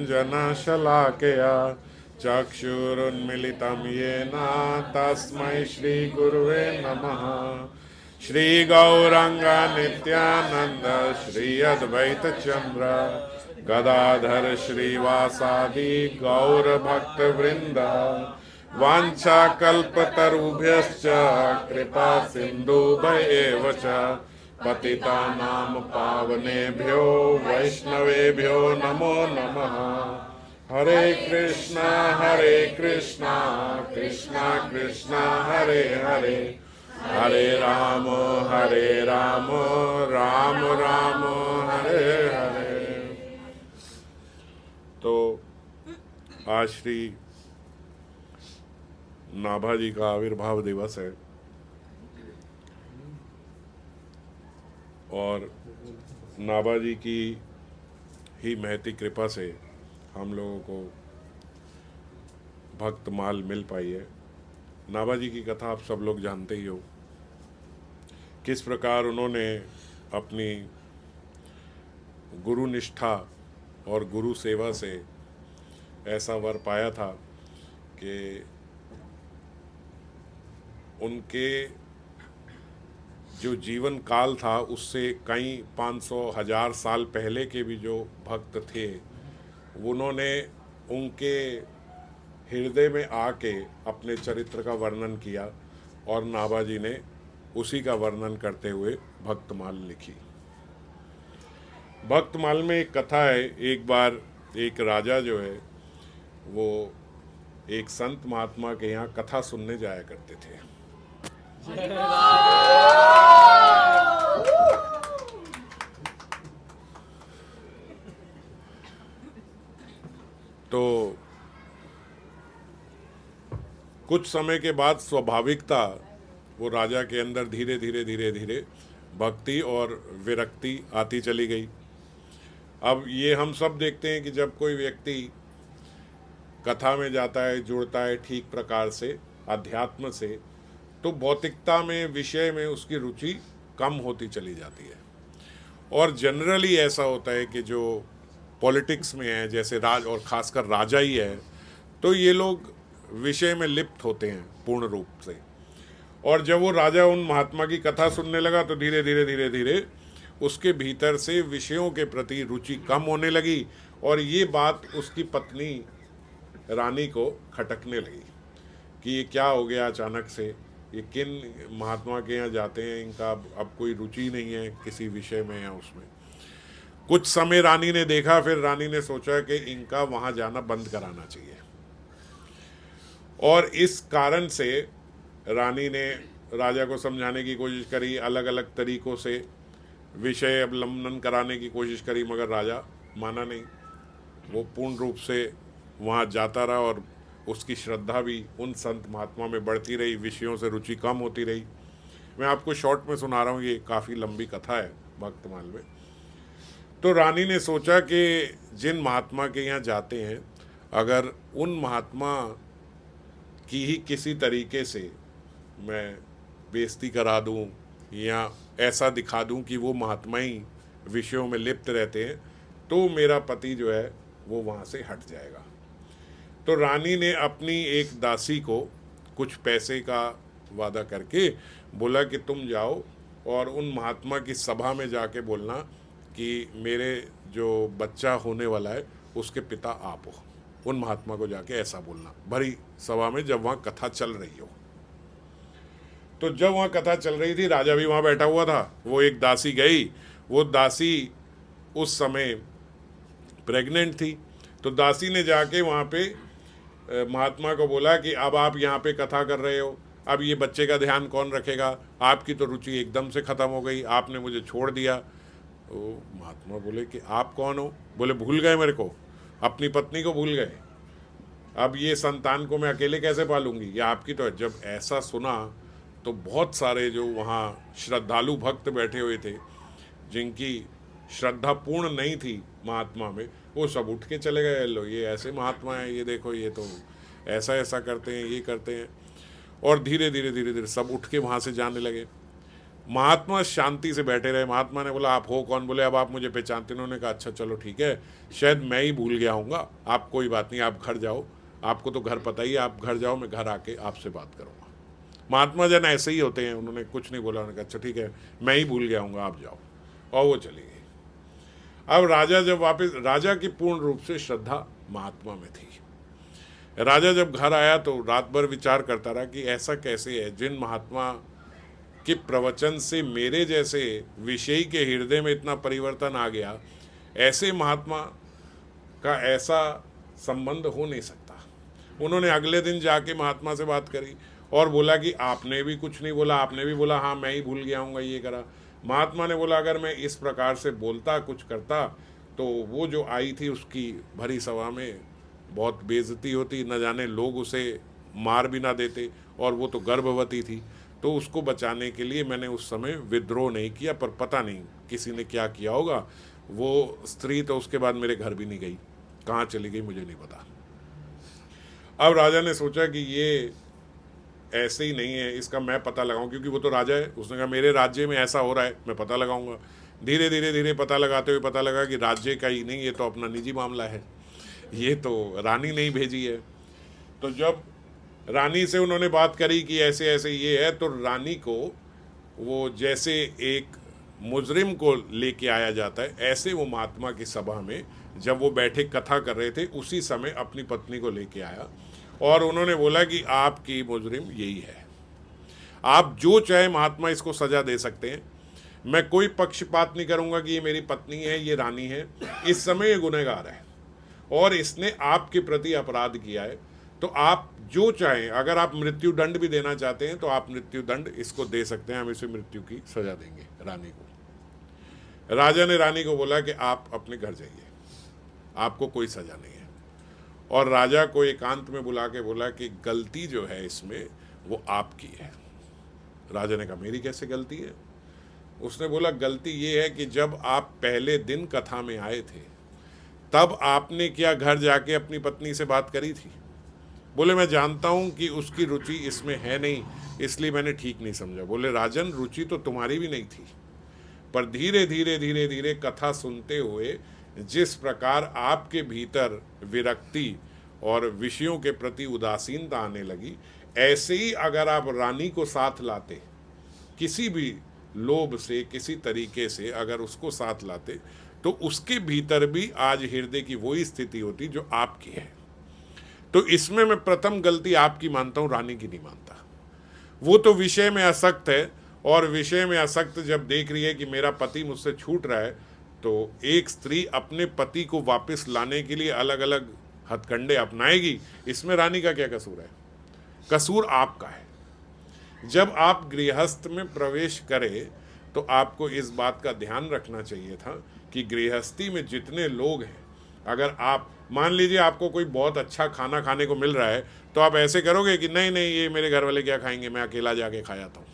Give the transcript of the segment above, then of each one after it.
ज्ञानाञ्जनशलाकया चक्षुरुन्मिलितं येन तस्मै श्रीगुरुवे नमः। श्रीगौराङ्ग नित्यानन्द श्री अद्वैतचन्द्र गदाधर श्रीवासादि गौरभक्तवृन्द वाञ्छाकल्पतरुभ्यश्च कृपा सिन्धुभ्येव च पतितानां पावनेभ्यो वैष्णवेभ्यो नमो नमः। हरे कृष्णा कृष्णा कृष्णा हरे हरे, हरे राम राम राम हरे हरे। तो आज श्री नाभाजी का आविर्भाव दिवस है और नाभाजी की ही महती कृपा से हम लोगों को भक्तमाल मिल पाई है। नाभाजी की कथा आप सब लोग जानते ही हो, किस प्रकार उन्होंने अपनी गुरु निष्ठा और गुरु सेवा से ऐसा वर पाया था कि उनके जो जीवन काल था उससे कई 500,000 साल पहले के भी जो भक्त थे उन्होंने उनके हृदय में आके अपने चरित्र का वर्णन किया और नाभाजी ने उसी का वर्णन करते हुए भक्तमाल लिखी। भक्तमाल में एक कथा है, एक बार एक राजा जो है वो एक संत महात्मा के यहाँ कथा सुनने जाया करते थे। तो कुछ समय के बाद स्वाभाविकता वो राजा के अंदर धीरे धीरे भक्ति और विरक्ति आती चली गई। अब ये हम सब देखते हैं कि जब कोई व्यक्ति कथा में जाता है, जुड़ता है ठीक प्रकार से अध्यात्म से, तो भौतिकता में विषय में उसकी रुचि कम होती चली जाती है। और जनरली ऐसा होता है कि जो पॉलिटिक्स में है, जैसे राज और खासकर राजा ही है, तो ये लोग विषय में लिप्त होते हैं पूर्ण रूप से। और जब वो राजा उन महात्मा की कथा सुनने लगा तो धीरे धीरे उसके भीतर से विषयों के प्रति रुचि कम होने लगी और ये बात उसकी पत्नी रानी को खटकने लगी कि ये क्या हो गया अचानक से, ये किन महात्मा के यहाँ जाते हैं, इनका अब कोई रुचि नहीं है किसी विषय में या उसमें। कुछ समय रानी ने देखा, फिर रानी ने सोचा कि इनका वहाँ जाना बंद कराना चाहिए और इस कारण से रानी ने राजा को समझाने की कोशिश करी, अलग अलग तरीकों से विषय अवलंबन कराने की कोशिश करी, मगर राजा माना नहीं। वो पूर्ण रूप से वहाँ जाता रहा और उसकी श्रद्धा भी उन संत महात्मा में बढ़ती रही, विषयों से रुचि कम होती रही। मैं आपको शॉर्ट में सुना रहा हूँ, ये काफ़ी लंबी कथा है भक्तमाल में। तो रानी ने सोचा कि जिन महात्मा के यहाँ जाते हैं, अगर उन महात्मा की ही किसी तरीके से मैं बेइज्जती करा दूं या ऐसा दिखा दूं कि वो महात्मा ही विषयों में लिप्त रहते हैं, तो मेरा पति जो है वो वहाँ से हट जाएगा। तो रानी ने अपनी एक दासी को कुछ पैसे का वादा करके बोला कि तुम जाओ और उन महात्मा की सभा में जाके बोलना कि मेरे जो बच्चा होने वाला है उसके पिता आप हो। उन महात्मा को जाके ऐसा बोलना भरी सभा में, जब वहाँ कथा चल रही हो। तो जब वहाँ कथा चल रही थी, राजा भी वहाँ बैठा हुआ था, वो एक दासी गई। वो दासी उस समय प्रेग्नेंट थी। तो दासी ने जाके वहाँ पे महात्मा को बोला कि अब आप यहाँ पे कथा कर रहे हो, अब ये बच्चे का ध्यान कौन रखेगा, आपकी तो रुचि एकदम से ख़त्म हो गई, आपने मुझे छोड़ दिया। तो महात्मा बोले कि आप कौन हो? बोले भूल गए मेरे को, अपनी पत्नी को भूल गए, अब ये संतान को मैं अकेले कैसे पालूंगी, ये आपकी तो है। जब ऐसा सुना तो बहुत सारे जो वहाँ श्रद्धालु भक्त बैठे हुए थे, जिनकी श्रद्धा पूर्ण नहीं थी महात्मा में, वो सब उठ के चले गए। लो ये ऐसे महात्मा हैं, ये देखो ये तो ऐसा ऐसा करते हैं, ये करते हैं। और धीरे धीरे सब उठ के वहाँ से जाने लगे। महात्मा शांति से बैठे रहे। महात्मा ने बोला, आप हो कौन? बोले, अब आप मुझे पहचानते? उन्होंने कहा, अच्छा चलो ठीक है, शायद मैं ही भूल गया हूँगा, आप कोई बात नहीं, आप घर जाओ, आपको तो घर पता ही है, आप घर जाओ, मैं घर आके आपसे बात करूँगा। महात्मा जन ऐसे ही होते हैं, उन्होंने कुछ नहीं बोला, उन्होंने कहा अच्छा ठीक है, मैं ही भूल गया हूँगा, आप जाओ, और वो चली गई। अब राजा जब वापस, राजा की पूर्ण रूप से श्रद्धा महात्मा में थी। राजा जब घर आया तो रात भर विचार करता रहा कि ऐसा कैसे है, जिन महात्मा के प्रवचन से मेरे जैसे विषयी के हृदय में इतना परिवर्तन आ गया, ऐसे महात्मा का ऐसा संबंध हो नहीं सकता। उन्होंने अगले दिन जाके महात्मा से बात करी और बोला कि आपने भी कुछ नहीं बोला, आपने भी बोला हाँ मैं ही भूल गया हूँ, ये करा। महात्मा ने बोला, अगर मैं इस प्रकार से बोलता, कुछ करता, तो वो जो आई थी उसकी भरी सभा में बहुत बेइज्जती होती, न जाने लोग उसे मार भी ना देते, और वो तो गर्भवती थी। तो उसको बचाने के लिए मैंने उस समय विद्रोह नहीं किया, पर पता नहीं किसी ने क्या किया होगा। वो स्त्री तो उसके बाद मेरे घर भी नहीं गई, कहाँ चली गई मुझे नहीं पता। अब राजा ने सोचा कि ये ऐसे ही नहीं है, इसका मैं पता लगाऊं, क्योंकि वो तो राजा है। उसने कहा मेरे राज्य में ऐसा हो रहा है, मैं पता लगाऊंगा। धीरे धीरे धीरे पता लगाते हुए पता लगा कि राज्य का ही नहीं, ये तो अपना निजी मामला है, ये तो रानी ने ही भेजी है। तो जब रानी से उन्होंने बात करी कि ऐसे ऐसे ये है, तो रानी को वो जैसे एक मुजरिम को लेके आया जाता है, ऐसे वो महात्मा की सभा में जब वो बैठे कथा कर रहे थे, उसी समय अपनी पत्नी को लेके आया और उन्होंने बोला कि आपकी मुजरिम यही है, आप जो चाहे महात्मा इसको सजा दे सकते हैं, मैं कोई पक्षपात नहीं करूंगा कि ये मेरी पत्नी है, ये रानी है, इस समय ये गुनहगार है और इसने आपके प्रति अपराध किया है, तो आप जो चाहें, अगर आप मृत्यु दंड भी देना चाहते हैं तो आप मृत्यु दंड इसको दे सकते हैं, हम इसे मृत्यु की सजा देंगे रानी को। राजा ने रानी को बोला कि आप अपने घर जाइए, आपको कोई सजा नहीं है। और राजा को एकांत में बुला के बोला कि गलती जो है इसमें वो आपकी है। राजा ने कहा मेरी कैसे गलती है? उसने बोला गलती ये है कि जब आप पहले दिन कथा में आए थे, तब आपने क्या घर जाके अपनी पत्नी से बात करी थी? बोले मैं जानता हूं कि उसकी रुचि इसमें है नहीं, इसलिए मैंने ठीक नहीं समझा। बोले राजन, रुचि तो तुम्हारी भी नहीं थी, पर धीरे धीरे धीरे धीरे कथा सुनते हुए जिस प्रकार आपके भीतर विरक्ति और विषयों के प्रति उदासीनता आने लगी, ऐसे ही अगर आप रानी को साथ लाते, किसी भी लोभ से, किसी तरीके से अगर उसको साथ लाते, तो उसके भीतर भी आज हृदय की वही स्थिति होती जो आपकी है। तो इसमें मैं प्रथम गलती आपकी मानता हूं, रानी की नहीं मानता। वो तो विषय में आसक्त है, और विषय में आसक्त जब देख रही है कि मेरा पति मुझसे छूट रहा है, तो एक स्त्री अपने पति को वापस लाने के लिए अलग अलग हथकंडे अपनाएगी, इसमें रानी का क्या कसूर है? कसूर आपका है। जब आप गृहस्थ में प्रवेश करें तो आपको इस बात का ध्यान रखना चाहिए था कि गृहस्थी में जितने लोग हैं, अगर आप मान लीजिए आपको कोई बहुत अच्छा खाना खाने को मिल रहा है, तो आप ऐसे करोगे कि नहीं नहीं ये मेरे घर वाले क्या खाएंगे, मैं अकेला जाके खा जाता हूँ।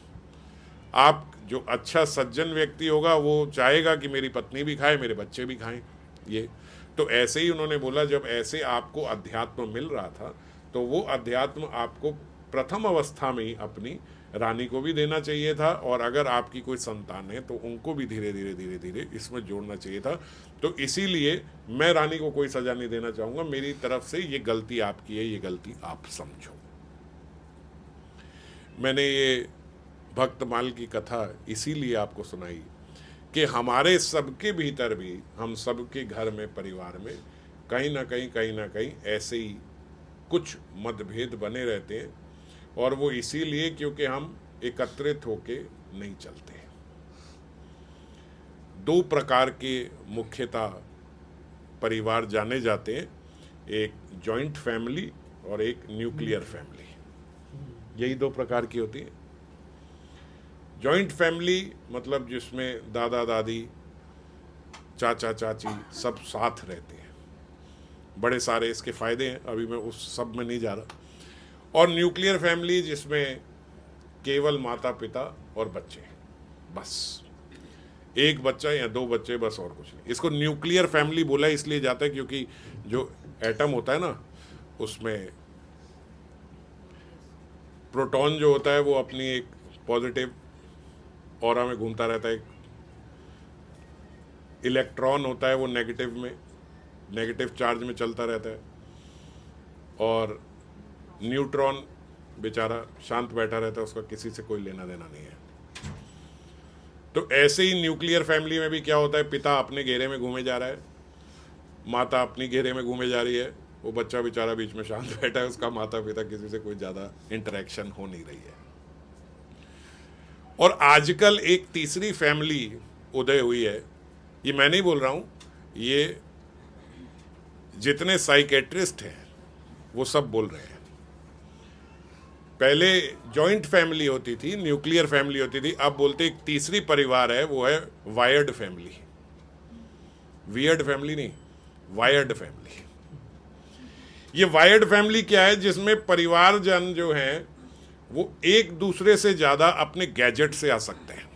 आप जो अच्छा सज्जन व्यक्ति होगा वो चाहेगा कि मेरी पत्नी भी खाए, मेरे बच्चे भी खाएं। ये तो ऐसे ही उन्होंने बोला, जब ऐसे आपको अध्यात्म मिल रहा था तो वो अध्यात्म आपको प्रथम अवस्था में ही अपनी रानी को भी देना चाहिए था, और अगर आपकी कोई संतान है तो उनको भी धीरे धीरे धीरे धीरे इसमें जोड़ना चाहिए था। तो इसीलिए मैं रानी को कोई सजा नहीं देना चाहूँगा, मेरी तरफ से ये गलती आपकी है, ये गलती आप समझो। मैंने ये भक्तमाल की कथा इसीलिए आपको सुनाई कि हमारे सबके भीतर भी, हम सबके घर में, परिवार में कहीं ना कहीं ऐसे ही कुछ मतभेद बने रहते हैं, और वो इसीलिए क्योंकि हम एकत्रित होके नहीं चलते। दो प्रकार के मुख्यतः परिवार जाने जाते हैं, एक जॉइंट फैमिली और एक न्यूक्लियर फैमिली। यही दो प्रकार की होती है। जॉइंट फैमिली मतलब जिसमें दादा दादी, चाचा चाची सब साथ रहते हैं, बड़े सारे इसके फायदे हैं, अभी मैं उस सब में नहीं जा रहा। और न्यूक्लियर फैमिली जिसमें केवल माता पिता और बच्चे, बस एक बच्चा या दो बच्चे, बस और कुछ नहीं। इसको न्यूक्लियर फैमिली बोला इसलिए जाता है क्योंकि जो एटम होता है ना, उसमें प्रोटॉन जो होता है वो अपनी एक पॉजिटिव ऑरा में घूमता रहता है। एक इलेक्ट्रॉन होता है वो नेगेटिव चार्ज में चलता रहता है, और न्यूट्रॉन बेचारा शांत बैठा रहता है, उसका किसी से कोई लेना देना नहीं है। तो ऐसे ही न्यूक्लियर फैमिली में भी क्या होता है, पिता अपने घेरे में घूमे जा रहा है, माता अपनी घेरे में घूमे जा रही है, वो बच्चा बेचारा बीच में शांत बैठा है, उसका माता पिता किसी से कोई ज़्यादा इंटरेक्शन हो नहीं रही है। और आजकल एक तीसरी फैमिली उदय हुई है, ये मैं नहीं बोल रहा हूँ, ये जितने साइकेट्रिस्ट हैं वो सब बोल रहे हैं। पहले जॉइंट फैमिली होती थी, न्यूक्लियर फैमिली होती थी, अब बोलते एक तीसरी परिवार है, वो है वायर्ड फैमिली। वियर्ड फैमिली नहीं, वायर्ड फैमिली। ये वायर्ड फैमिली क्या है, जिसमें परिवारजन जो हैं वो एक दूसरे से ज़्यादा अपने गैजेट से आ सकते हैं,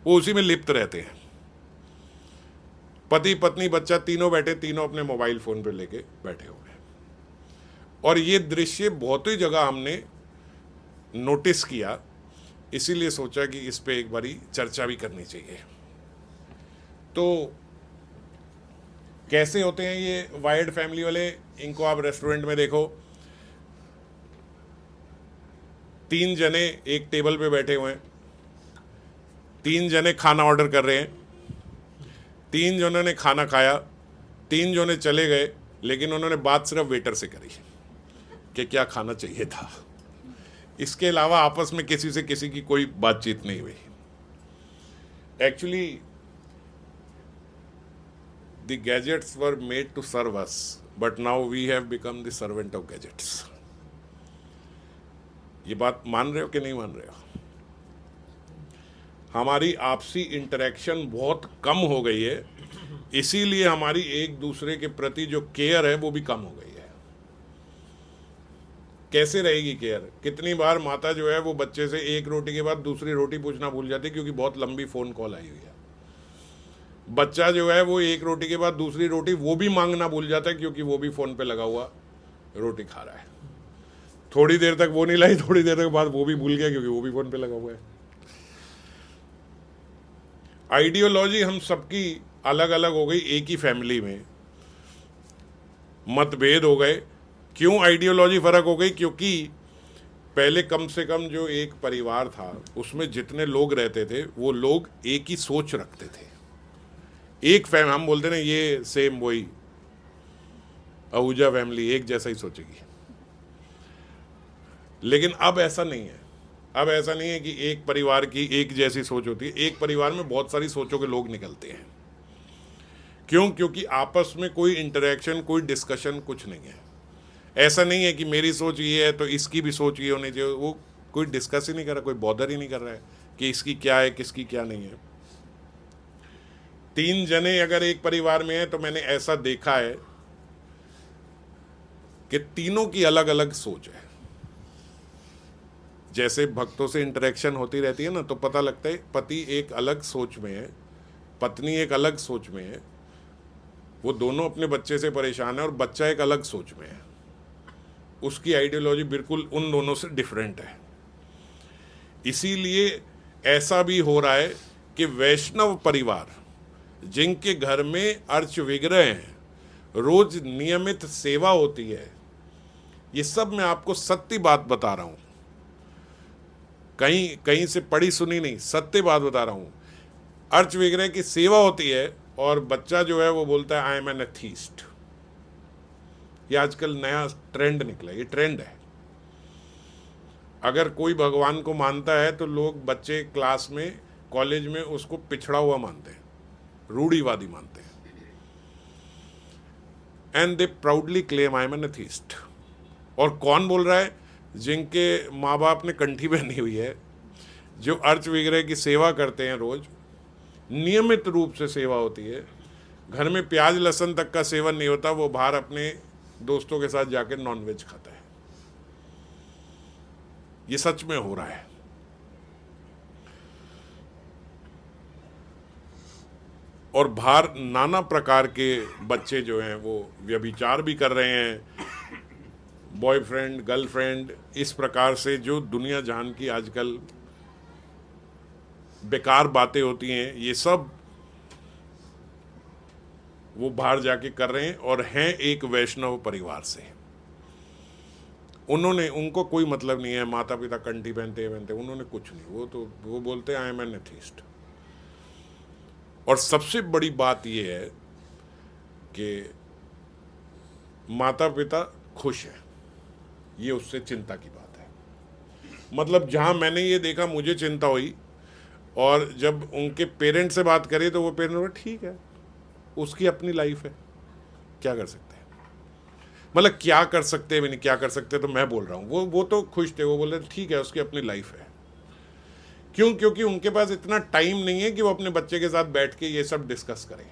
वो उसी में लिप्त रहते हैं। पति पत्नी बच्चा तीनों बैठे, तीनों अपने मोबाइल फ़ोन पे लेके बैठे हुए हैं। और ये दृश्य बहुत ही जगह हमने नोटिस किया, इसीलिए सोचा कि इस पे एक बारी चर्चा भी करनी चाहिए। तो कैसे होते हैं ये वायर्ड फैमिली वाले, इनको आप रेस्टोरेंट में देखो, 3 जने एक टेबल पे बैठे हुए हैं, 3 जने खाना ऑर्डर कर रहे हैं, 3 जनों ने खाना खाया, 3 जने चले गए, लेकिन उन्होंने बात सिर्फ वेटर से करी कि क्या खाना चाहिए था। इसके अलावा आपस में किसी से किसी की कोई बातचीत नहीं हुई। Actually the gadgets were made to serve us, but now we have become the servant of gadgets. ये बात मान रहे हो कि नहीं मान रहे हो? हमारी आपसी इंटरेक्शन बहुत कम हो गई है, इसीलिए हमारी एक दूसरे के प्रति जो केयर है वो भी कम हो गई है। कैसे रहेगी केयर? कितनी बार माता जो है वो बच्चे से एक रोटी के बाद दूसरी रोटी पूछना भूल जाती है, क्योंकि बहुत लंबी फ़ोन कॉल आई हुई है। बच्चा जो है वो एक रोटी के बाद दूसरी रोटी वो भी मांगना भूल जाता है, क्योंकि वो भी फ़ोन पे लगा हुआ रोटी खा रहा है। थोड़ी देर तक वो नहीं लाई, थोड़ी देर तक बाद वो भी भूल गया, क्योंकि वो भी फ़ोन पे लगा हुआ है। आइडियोलॉजी हम सबकी अलग अलग हो गई, एक ही फैमिली में मतभेद हो गए। क्यों आइडियोलॉजी फ़र्क हो गई? क्योंकि पहले कम से कम जो एक परिवार था उसमें जितने लोग रहते थे वो लोग एक ही सोच रखते थे। एक हम बोलते ना, ये सेम वही आहूजा फैमिली एक जैसा ही सोचेगी। लेकिन अब ऐसा नहीं है। अब ऐसा नहीं है कि एक परिवार की एक जैसी सोच होती है, एक परिवार में बहुत सारी सोचों के लोग निकलते हैं। क्यों? क्योंकि आपस में कोई इंटरेक्शन, कोई डिस्कशन कुछ नहीं है। ऐसा नहीं है कि मेरी सोच ये है तो इसकी भी सोच ये होनी चाहिए, वो कोई डिस्कस ही नहीं कर रहा, कोई बॉदर ही नहीं कर रहा है कि इसकी क्या है किसकी क्या नहीं है। 3 जने अगर एक परिवार में है तो मैंने ऐसा देखा है कि तीनों की अलग अलग सोच है। जैसे भक्तों से इंटरेक्शन होती रहती है ना, तो पता लगता है पति एक अलग सोच में है, पत्नी एक अलग सोच में है, वो दोनों अपने बच्चे से परेशान है, और बच्चा एक अलग सोच में है। उसकी आइडियोलॉजी बिल्कुल उन दोनों से डिफरेंट है। इसीलिए ऐसा भी हो रहा है कि वैष्णव परिवार जिनके घर में अर्च विग्रह हैं, रोज नियमित सेवा होती है, ये सब मैं आपको सत्य बात बता रहा हूँ, कहीं कहीं से पढ़ी सुनी नहीं, सत्य बात बता रहा हूँ। अर्च विग्रह की सेवा होती है और बच्चा जो है वो बोलता है आई एम एन एथीस्ट। ये आजकल नया ट्रेंड निकला, ये ट्रेंड है। अगर कोई भगवान को मानता है तो लोग, बच्चे क्लास में, कॉलेज में उसको पिछड़ा हुआ मानते हैं, रूढ़िवादी मानते हैं, and they proudly claim I am N atheist. और कौन बोल रहा है? जिनके माँ बाप ने कंठी पहनी हुई है, जो अर्च विग्रह की सेवा करते हैं, रोज नियमित रूप से सेवा होती है, घर में प्याज लहसुन तक का सेवन नहीं होता, वो बाहर अपने दोस्तों के साथ जाकर नॉनवेज खाता है। ये सच में हो रहा है। और बाहर नाना प्रकार के बच्चे जो हैं वो व्यभिचार भी कर रहे हैं, बॉयफ्रेंड गर्लफ्रेंड, इस प्रकार से जो दुनिया जहान की आजकल बेकार बातें होती हैं, ये सब वो बाहर जाके कर रहे हैं और हैं एक वैष्णव परिवार से। उनको कोई मतलब नहीं है माता पिता कंठी पहनते उन्होंने कुछ नहीं, वो बोलते हैं आई एम एन एथीस्ट। और सबसे बड़ी बात ये है कि माता पिता खुश हैं, ये उससे चिंता की बात है। मतलब जहां मैंने ये देखा मुझे चिंता हुई, और जब उनके पेरेंट्स से बात करी तो वो पेरेंट्स बोले ठीक है, उसकी अपनी लाइफ है, क्या कर सकते हैं। मतलब क्या कर सकते हैं, मैंने क्या कर सकते तो मैं बोल रहा हूँ, वो तो खुश थे, वो बोल रहे ठीक है उसकी अपनी लाइफ है। क्यों? क्योंकि उनके पास इतना टाइम नहीं है कि वो अपने बच्चे के साथ बैठ के ये सब डिस्कस करें।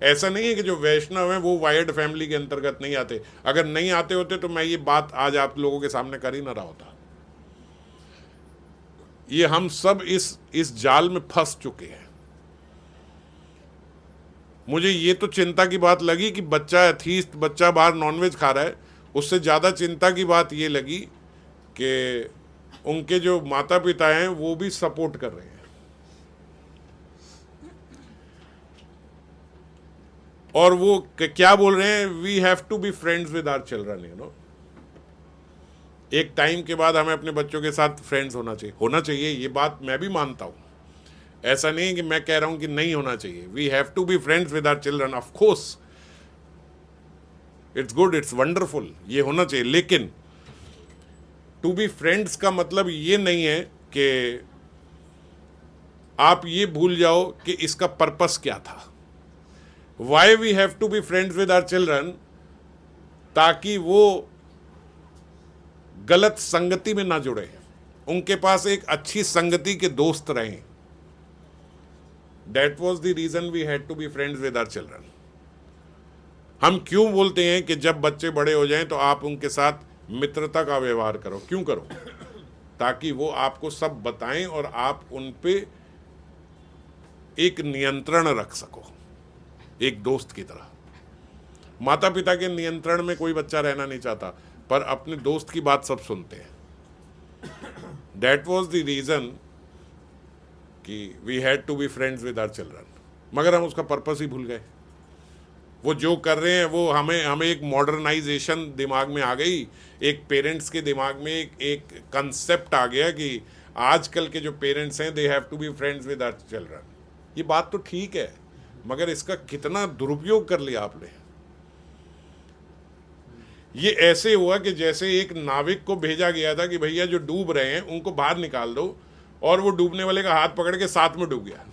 ऐसा नहीं है कि जो वैष्णव हैं वो वायर्ड फैमिली के अंतर्गत नहीं आते, अगर नहीं आते होते तो मैं ये बात आज आप लोगों के सामने कर ही ना रहा होता। ये हम सब इस जाल में फंस चुके हैं। मुझे ये तो चिंता की बात लगी कि बच्चा एथीस्ट, बच्चा बाहर नॉनवेज खा रहा है, उससे ज़्यादा चिंता की बात ये लगी कि उनके जो माता पिता हैं वो भी सपोर्ट कर रहे हैं। और वो क्या बोल रहे हैं, we have to be friends with our children, you know. एक टाइम के बाद हमें अपने बच्चों के साथ फ्रेंड्स होना चाहिए, ये बात मैं भी मानता हूँ। ऐसा नहीं है कि मैं कह रहा हूं कि नहीं होना चाहिए। We have to be friends with our children, of course it's good, it's wonderful, ये होना चाहिए। लेकिन टू बी फ्रेंड्स का मतलब ये नहीं है कि आप ये भूल जाओ कि इसका पर्पस क्या था। Why we have to be friends with our children, ताकि वो गलत संगति में ना जुड़े, उनके पास एक अच्छी संगति के दोस्त रहें। That was the reason we had to be friends with our children. हम क्यों बोलते हैं कि जब बच्चे बड़े हो जाएं तो आप उनके साथ मित्रता का व्यवहार करो? क्यों करो? ताकि वो आपको सब बताएं और आप उन पे एक नियंत्रण रख सको, एक दोस्त की तरह। माता पिता के नियंत्रण में कोई बच्चा रहना नहीं चाहता, पर अपने दोस्त की बात सब सुनते हैं। That was the reason कि we had to be friends with our children. मगर हम उसका पर्पस ही भूल गए। वो जो कर रहे हैं वो हमें एक मॉडर्नाइजेशन दिमाग में आ गई, एक पेरेंट्स के दिमाग में एक कंसेप्ट आ गया कि आजकल के जो पेरेंट्स हैं they have to be friends with our children. ये बात तो ठीक है, मगर इसका कितना दुरुपयोग कर लिया आपने। ये ऐसे हुआ कि जैसे एक नाविक को भेजा गया था कि भैया जो डूब रहे हैं उनको बाहर निकाल दो, और वो डूबने वाले का हाथ पकड़ के साथ में डूब गया।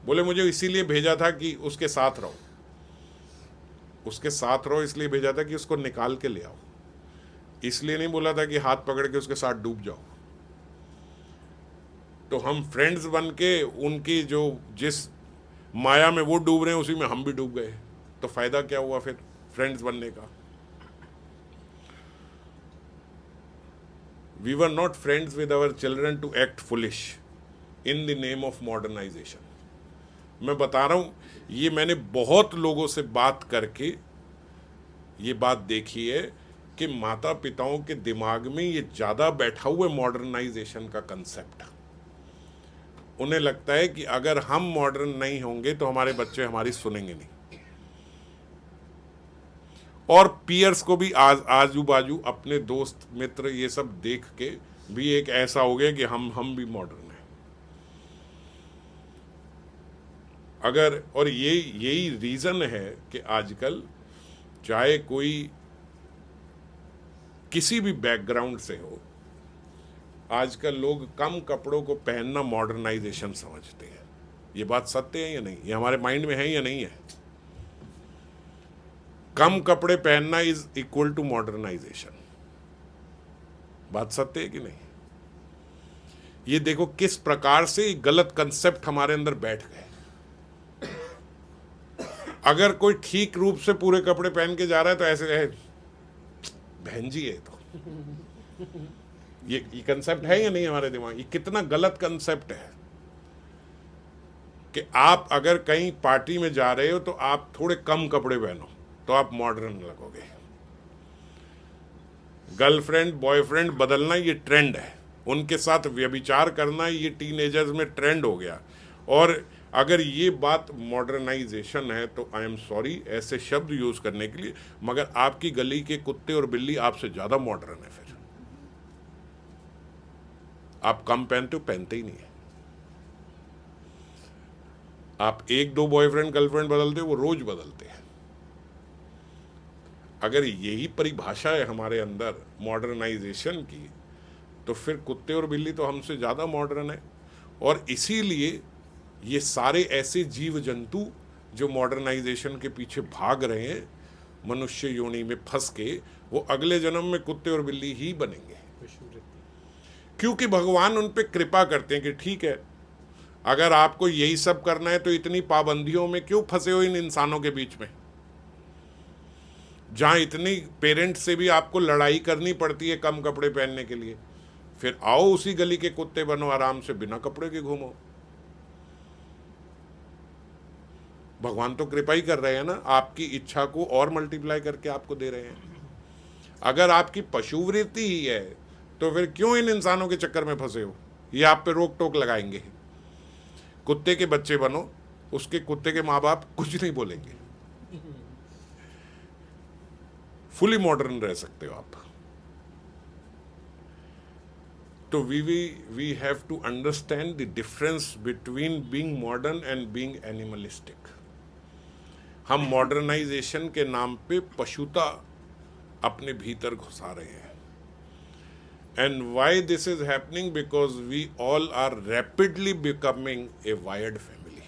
बोले मुझे इसीलिए भेजा था कि उसके साथ रहो, उसके साथ रहो इसलिए भेजा था कि उसको निकाल के ले आओ, इसलिए नहीं बोला था कि हाथ पकड़ के उसके साथ डूब जाओ। तो हम फ्रेंड्स बन के उनकी जो जिस माया में वो डूब रहे हैं उसी में हम भी डूब गए, तो फायदा क्या हुआ फिर फ्रेंड्स बनने का? We were not friends with our children to act foolish in the name of modernization. मैं बता रहा हूँ, ये मैंने बहुत लोगों से बात करके ये बात देखी है कि माता पिताओं के दिमाग में ये ज़्यादा बैठा हुआ है मॉडर्नाइजेशन का कंसेप्ट। उन्हें लगता है कि अगर हम मॉडर्न नहीं होंगे तो हमारे बच्चे हमारी सुनेंगे नहीं। और पियर्स को भी आजू बाजू अपने दोस्त मित्र ये सब देख के भी एक ऐसा हो गया कि हम भी मॉडर्न हैं। अगर और यही रीज़न है कि आजकल चाहे कोई किसी भी बैकग्राउंड से हो, आजकल लोग कम कपड़ों को पहनना मॉडर्नाइजेशन समझते हैं। ये बात सत्य है या नहीं? ये हमारे माइंड में है या नहीं है? कम कपड़े पहनना इज इक्वल टू मॉडर्नाइजेशन। बात सत्य है कि नहीं? ये देखो किस प्रकार से गलत कंसेप्ट हमारे अंदर बैठ गए। अगर कोई ठीक रूप से पूरे कपड़े पहन के जा रहा है तो ऐसे है बहन जी है। तो ये कंसेप्ट है या नहीं हमारे दिमाग? ये कितना गलत कंसेप्ट है कि आप अगर कहीं पार्टी में जा रहे हो तो आप थोड़े कम कपड़े पहनो तो आप मॉडर्न लगोगे। गर्लफ्रेंड बॉयफ्रेंड बदलना ये ट्रेंड है, उनके साथ व्यभिचार करना ये टीनेजर्स में ट्रेंड हो गया। और अगर ये बात मॉडर्नाइजेशन है तो आई एम सॉरी ऐसे शब्द यूज करने के लिए, मगर आपकी गली के कुत्ते और बिल्ली आपसे ज्यादा मॉडर्न है। फिर आप कम पहनते हो, पहनते ही नहीं है। आप एक दो बॉयफ्रेंड गर्लफ्रेंड बदलते हो, वो रोज बदलते हैं। अगर यही परिभाषा है हमारे अंदर मॉडर्नाइजेशन की, तो फिर कुत्ते और बिल्ली तो हमसे ज़्यादा मॉडर्न है। और इसीलिए ये सारे ऐसे जीव जंतु जो मॉडर्नाइजेशन के पीछे भाग रहे हैं, मनुष्य योनि में फंस के, वो अगले जन्म में कुत्ते और बिल्ली ही बनेंगे, क्योंकि भगवान उन पे कृपा करते हैं कि ठीक है, अगर आपको यही सब करना है तो इतनी पाबंदियों में क्यों फंसे हो इन इंसानों के बीच में, जहां इतनी पेरेंट्स से भी आपको लड़ाई करनी पड़ती है कम कपड़े पहनने के लिए। फिर आओ उसी गली के कुत्ते बनो, आराम से बिना कपड़े के घूमो। भगवान तो कृपा ही कर रहे हैं ना, आपकी इच्छा को और मल्टीप्लाई करके आपको दे रहे हैं। अगर आपकी पशुवृत्ति ही है तो फिर क्यों इन इंसानों के चक्कर में फंसे हो? ये आप पे रोक टोक लगाएंगे। कुत्ते के बच्चे बनो, उसके कुत्ते के माँ बाप कुछ नहीं बोलेंगे, फुली मॉडर्न रह सकते हो आप। तो we have to understand the difference between being modern and being animalistic. हम मॉडर्नाइजेशन के नाम पे पशुता अपने भीतर घुसा रहे हैं। And why this is happening? Because we all are rapidly becoming a wired family.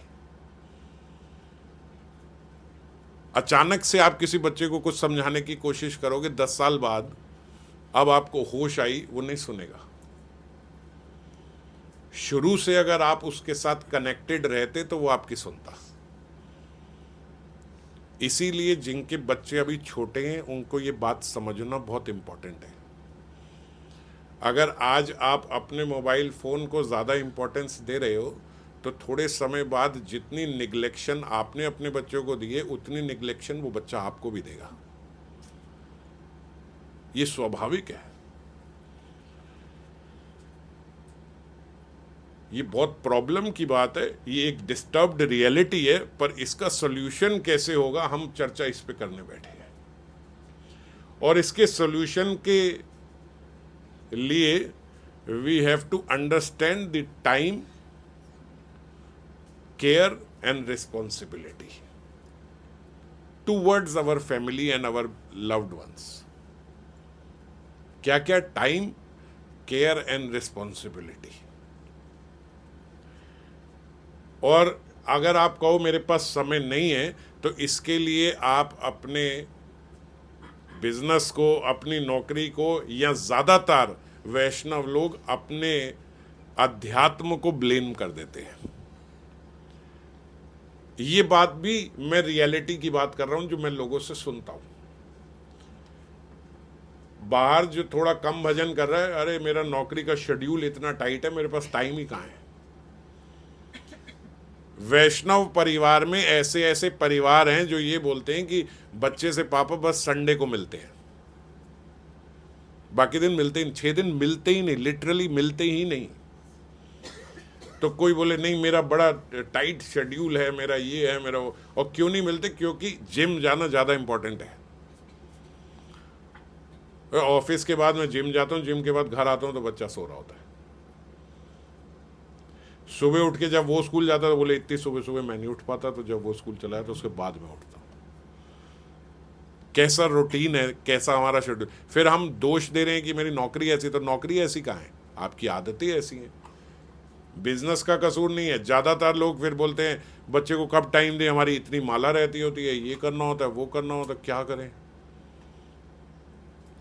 अचानक से आप किसी बच्चे को कुछ समझाने की कोशिश करोगे, 10 साल बाद अब आपको होश आई, वो नहीं सुनेगा। शुरू से अगर आप उसके साथ कनेक्टेड रहते तो वो आपकी सुनता। इसीलिए जिनके बच्चे अभी छोटे हैं उनको ये बात समझना बहुत इंपॉर्टेंट है। अगर आज आप अपने मोबाइल फ़ोन को ज़्यादा इंपॉर्टेंस दे रहे हो, तो थोड़े समय बाद जितनी निग्लेक्शन आपने अपने बच्चों को दी है, उतनी निग्लेक्शन वो बच्चा आपको भी देगा। ये स्वाभाविक है। ये बहुत प्रॉब्लम की बात है, ये एक डिस्टर्ब्ड रियलिटी है, पर इसका सॉल्यूशन कैसे होगा, हम चर्चा इस पे करने बैठे हैं। और इसके सॉल्यूशन के लिए we have to understand the time, care and responsibility towards our family and our loved ones. क्या क्या? Time, care and responsibility. और अगर आप कहो मेरे पास समय नहीं है, तो इसके लिए आप अपने बिजनेस को, अपनी नौकरी को, या ज़्यादातर वैष्णव लोग अपने अध्यात्म को ब्लेम कर देते हैं। ये बात भी मैं रियलिटी की बात कर रहा हूं, जो मैं लोगों से सुनता हूं। बाहर जो थोड़ा कम भजन कर रहा है, अरे मेरा नौकरी का शेड्यूल इतना टाइट है, मेरे पास टाइम ही कहाँ है। वैष्णव परिवार में ऐसे ऐसे परिवार हैं जो ये बोलते हैं कि बच्चे से पापा बस संडे को मिलते हैं, बाकी दिन मिलते ही, 6 दिन मिलते ही नहीं, लिटरली मिलते ही नहीं। तो कोई बोले नहीं मेरा बड़ा टाइट शेड्यूल है, मेरा ये है, मेरा वो। और क्यों नहीं मिलते? क्योंकि जिम जाना ज़्यादा इंपॉर्टेंट है। ऑफिस के बाद मैं जिम जाता हूँ, जिम के बाद घर आता हूँ तो बच्चा सो रहा होता है। सुबह उठ के जब वो स्कूल जाता तो बोले इतनी सुबह सुबह मैं नहीं उठ पाता, तो जब वो स्कूल चला तो उसके बाद में उठता हूँ। कैसा रूटीन है, कैसा हमारा शेड्यूल। फिर हम दोष दे रहे हैं कि मेरी नौकरी ऐसी, तो नौकरी ऐसी कहाँ है? आपकी आदतें ऐसी हैं। बिजनेस का कसूर नहीं है। ज़्यादातर लोग फिर बोलते हैं बच्चे को कब टाइम दें, हमारी इतनी माला रहती होती है, ये करना होता है, वो करना होता है, क्या करें?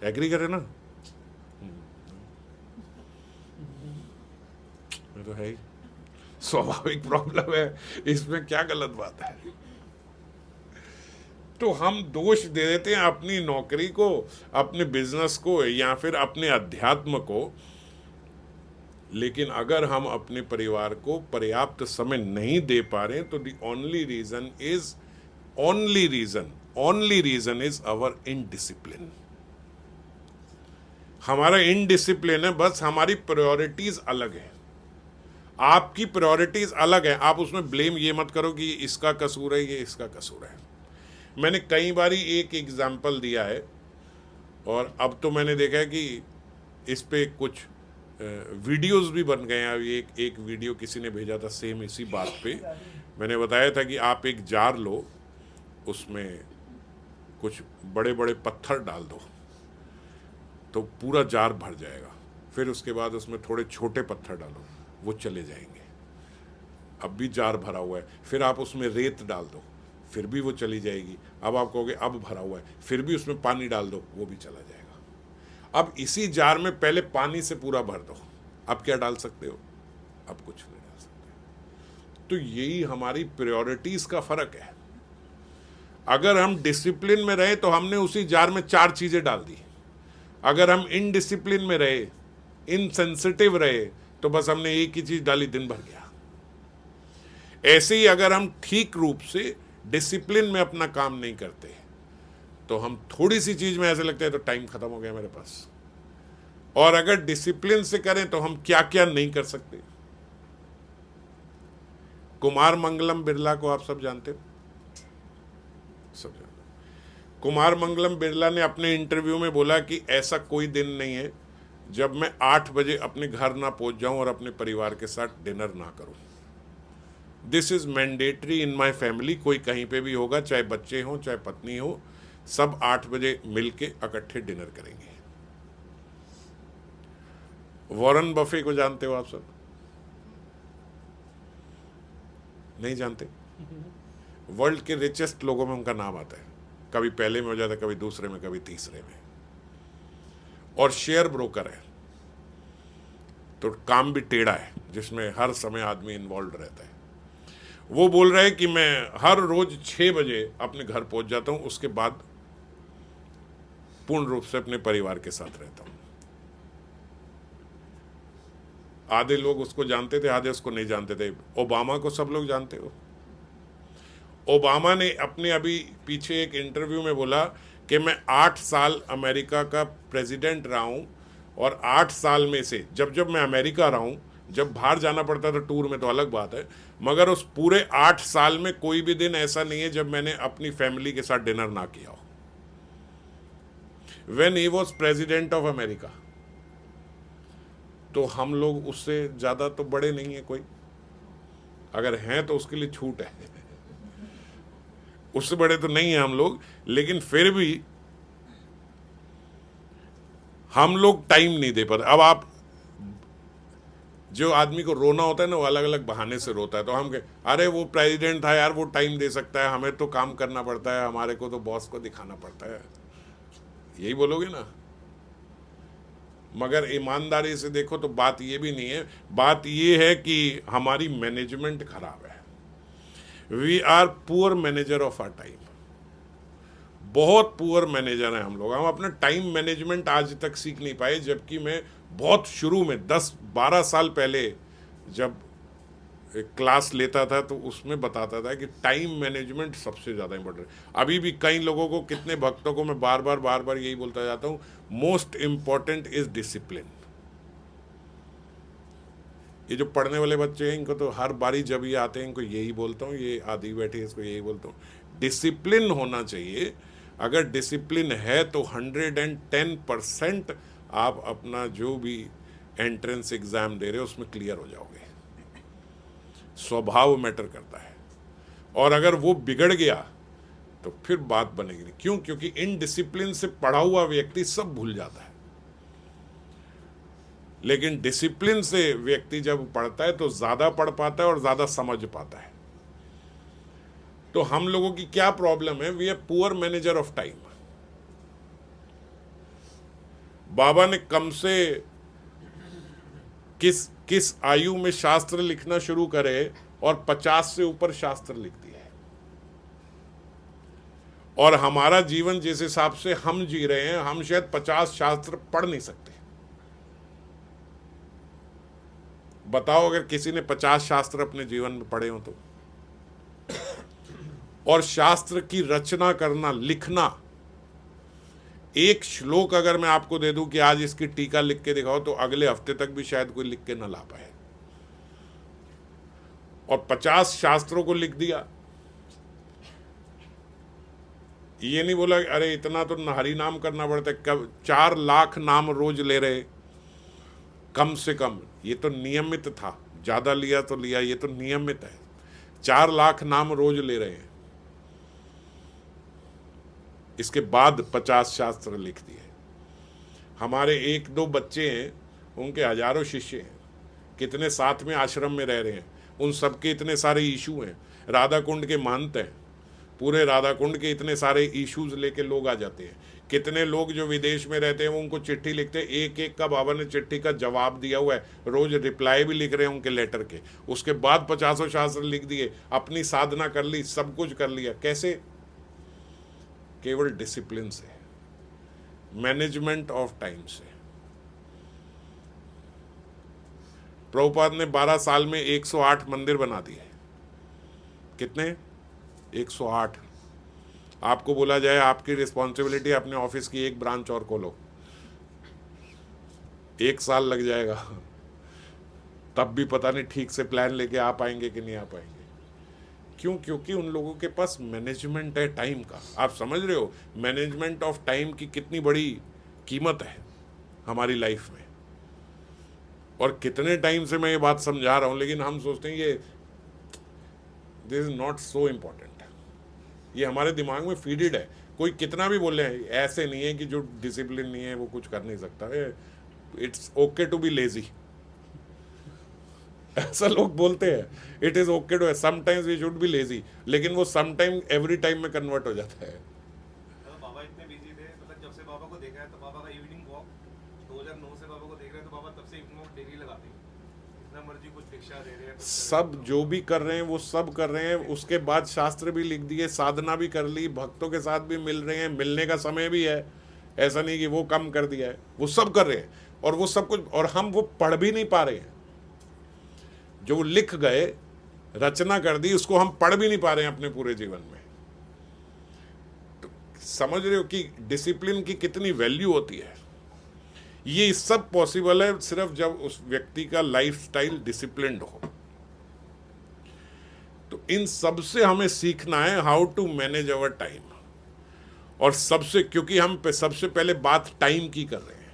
एग्री करें ना? तो है ही, स्वाभाविक प्रॉब्लम है, इसमें क्या गलत बात है? तो हम दोष दे देते हैं अपनी नौकरी को, अपने बिजनेस को, या फिर अपने अध्यात्म को। लेकिन अगर हम अपने परिवार को पर्याप्त समय नहीं दे पा रहे तो the only reason is our indiscipline. हमारा इनडिसिप्लिन है, बस हमारी प्रायोरिटीज अलग है। आपकी प्रायोरिटीज अलग है, आप उसमें ब्लेम ये मत करो कि इसका कसूर है, ये इसका कसूर है। मैंने कई बारी एक एग्जाम्पल दिया है, और अब तो मैंने देखा है कि इस पे कुछ वीडियोस भी बन गए हैं। अभी एक वीडियो किसी ने भेजा था सेम इसी बात पे। मैंने बताया था कि आप एक जार लो, उसमें कुछ बड़े बड़े पत्थर डाल दो तो पूरा जार भर जाएगा। फिर उसके बाद उसमें थोड़े छोटे पत्थर डालो, वो चले जाएंगे। अब भी जार भरा हुआ है, फिर आप उसमें रेत डाल दो, फिर भी वो चली जाएगी। अब आप कहोगे अब भरा हुआ है, फिर भी उसमें पानी डाल दो, वो भी चला जाएगा। अब इसी जार में पहले पानी से पूरा भर दो, अब क्या डाल सकते हो? अब कुछ नहीं डाल सकते। तो यही हमारी प्रायोरिटीज का फर्क है। अगर हम डिसिप्लिन में रहे तो हमने उसी जार में 4 चीजें डाल दी। अगर हम इनडिसिप्लिन में रहे, इनसेंसिटिव रहे, तो बस हमने एक ही चीज डाली, दिन भर गया। ऐसे ही अगर हम ठीक रूप से डिसिप्लिन में अपना काम नहीं करते तो हम थोड़ी सी चीज में ऐसे लगते हैं तो टाइम खत्म हो गया मेरे पास। और अगर डिसिप्लिन से करें तो हम क्या क्या नहीं कर सकते। कुमार मंगलम बिरला को आप सब जानते हो, सब जानते हो। कुमार मंगलम बिरला ने अपने इंटरव्यू में बोला कि ऐसा कोई दिन नहीं है जब मैं 8 बजे अपने घर ना पहुंच जाऊं और अपने परिवार के साथ डिनर ना करूं। This is mandatory in my family. कोई कहीं पे भी होगा, चाहे बच्चे हों चाहे पत्नी हो, सब 8 बजे मिलके इकट्ठे डिनर करेंगे। वॉरेन बफे को जानते हो आप सब? नहीं जानते? वर्ल्ड के रिचेस्ट लोगों में उनका नाम आता है, कभी पहले में हो जाता है, कभी दूसरे में, कभी तीसरे में। और शेयर ब्रोकर है, तो काम भी टेढ़ा है जिसमें हर समय आदमी इन्वॉल्व रहता है। वो बोल रहे हैं कि मैं हर रोज 6 बजे अपने घर पहुंच जाता हूं, उसके बाद पूर्ण रूप से अपने परिवार के साथ रहता हूं। आधे लोग उसको जानते थे, आधे उसको नहीं जानते थे। ओबामा को सब लोग जानते हो। ओबामा ने अपने अभी पीछे एक इंटरव्यू में बोला कि मैं 8 साल अमेरिका का प्रेसिडेंट रहा हूं, और 8 साल में से जब मैं अमेरिका रहा हूं, जब बाहर जाना पड़ता था टूर में तो अलग बात है, मगर उस पूरे 8 साल में कोई भी दिन ऐसा नहीं है जब मैंने अपनी फैमिली के साथ डिनर ना किया हो। When he was president of America. तो हम लोग उससे ज्यादा तो बड़े नहीं है कोई, अगर हैं तो उसके लिए छूट है। उससे बड़े तो नहीं है हम लोग, लेकिन फिर भी हम लोग टाइम नहीं दे पाते। अब आप, जो आदमी को रोना होता है ना, वो अलग अलग बहाने से रोता है। तो हम अरे वो प्रेसिडेंट था यार, वो टाइम दे सकता है, हमें तो काम करना पड़ता है, हमारे को तो बॉस को दिखाना पड़ता है, यही बोलोगे ना। मगर ईमानदारी से देखो तो बात ये भी नहीं है। बात ये है कि हमारी मैनेजमेंट खराब है। We are poor manager of our time. बहुत पुअर मैनेजर हैं हम लोग। हम अपना टाइम मैनेजमेंट आज तक सीख नहीं पाए, जबकि मैं बहुत शुरू में 10-12 साल पहले जब एक क्लास लेता था तो उसमें बताता था कि टाइम मैनेजमेंट सबसे ज़्यादा इंपॉर्टेंट है। अभी भी कई लोगों को, कितने भक्तों को मैं बार बार यही बोलता जाता हूँ, मोस्ट इंपॉर्टेंट इज डिसिप्लिन। ये जो पढ़ने वाले बच्चे हैं, इनको तो हर बारी जब ये आते हैं इनको यही बोलता हूँ, ये आदि बैठे इसको यही बोलता हूँ, डिसिप्लिन होना चाहिए। अगर डिसिप्लिन है तो 110% आप अपना जो भी एंट्रेंस एग्जाम दे रहे हो उसमें क्लियर हो जाओगे। स्वभाव मैटर करता है, और अगर वो बिगड़ गया तो फिर बात बनेगी नहीं। क्यों? क्योंकि इनडिसिप्लिन से पढ़ा हुआ व्यक्ति सब भूल जाता है, लेकिन डिसिप्लिन से व्यक्ति जब पढ़ता है तो ज्यादा पढ़ पाता है और ज्यादा समझ पाता है। तो हम लोगों की क्या प्रॉब्लम है? We are poor manager of time. बाबा ने कम से किस आयु में शास्त्र लिखना शुरू करे, और 50 से ऊपर शास्त्र लिख दिया है। और हमारा जीवन जिस हिसाब से हम जी रहे हैं, हम शायद 50 शास्त्र पढ़ नहीं सकते। बताओ अगर किसी ने 50 शास्त्र अपने जीवन में पढ़े हो तो। और शास्त्र की रचना करना, लिखना, एक श्लोक अगर मैं आपको दे दूं कि आज इसकी टीका लिख के दिखाओ, तो अगले हफ्ते तक भी शायद कोई लिख के ना ला पाए। और 50 शास्त्रों को लिख दिया। ये नहीं बोला अरे इतना तो हरि नाम करना पड़ता है, कब 4 लाख नाम रोज ले रहे कम से कम। ये तो नियमित था, ज्यादा लिया तो लिया, ये तो नियमित है। 4 लाख नाम रोज ले रहे हैं। इसके बाद 50 शास्त्र लिख दिए। हमारे 1-2 बच्चे हैं, उनके हजारों शिष्य हैं, कितने साथ में आश्रम में रह रहे हैं, उन सबके इतने सारे इशू हैं। राधा कुंड के महंत हैं, पूरे राधा कुंड के इतने सारे इश्यूज लेके लोग आ जाते हैं। कितने लोग जो विदेश में रहते हैं वो उनको चिट्ठी लिखते हैं, एक एक का बाबा ने चिट्ठी का जवाब दिया हुआ है, रोज रिप्लाई भी लिख रहे हैं उनके लेटर के। उसके बाद 50 शास्त्र लिख दिए, अपनी साधना कर ली, सब कुछ कर लिया। कैसे? केवल डिसिप्लिन से, मैनेजमेंट ऑफ टाइम से। प्रभुपाद ने 12 साल में 108 मंदिर बना दिए। कितने? 108। आपको बोला जाए आपकी रिस्पॉन्सिबिलिटी अपने ऑफिस की एक ब्रांच और खोलो, 1 साल लग जाएगा, तब भी पता नहीं ठीक से प्लान लेके आ पाएंगे कि नहीं आ पाएंगे। क्यों? क्योंकि उन लोगों के पास मैनेजमेंट है टाइम का। आप समझ रहे हो मैनेजमेंट ऑफ टाइम की कितनी बड़ी कीमत है हमारी लाइफ में। और कितने टाइम से मैं ये बात समझा रहा हूं, लेकिन हम सोचते हैं ये this is not so important. ये हमारे दिमाग में फीडेड है। कोई कितना भी बोले, ऐसे नहीं है कि जो डिसिप्लिन नहीं है वो कुछ कर नहीं सकता। It's okay to be lazy, ऐसा लोग बोलते हैं। It is okay to, sometimes we should be lazy, लेकिन वो समटाइम एवरी टाइम में कन्वर्ट हो जाता है। बाबा इतने बिजी थे, मतलब जब से बाबा को देखा है तो बाबा का इवनिंग वॉक 2009 से बाबा को देख रहे हैं, तो बाबा तब से इवनिंग वॉक डेली लगाते हैं। जितना मर्जी कुछ भिक्षा दे रहे हैं, सब जो भी कर रहे हैं वो सब कर रहे हैं। उसके बाद शास्त्र भी लिख दिए, साधना भी कर ली, भक्तों के साथ भी मिल रहे हैं, मिलने का समय भी है। ऐसा नहीं कि वो कम कर दिया है, वो सब कर रहे हैं। और वो सब कुछ, और हम वो पढ़ भी नहीं पा रहे हैं। जो लिख गए, रचना कर दी, उसको हम पढ़ भी नहीं पा रहे हैं अपने पूरे जीवन में। तो समझ रहे हो कि डिसिप्लिन की कितनी वैल्यू होती है। ये सब पॉसिबल है सिर्फ जब उस व्यक्ति का लाइफस्टाइल डिसिप्लिन्ड हो। तो इन सब से हमें सीखना है how to manage our time. और सबसे, क्योंकि हम सबसे पहले बात टाइम की कर रहे हैं,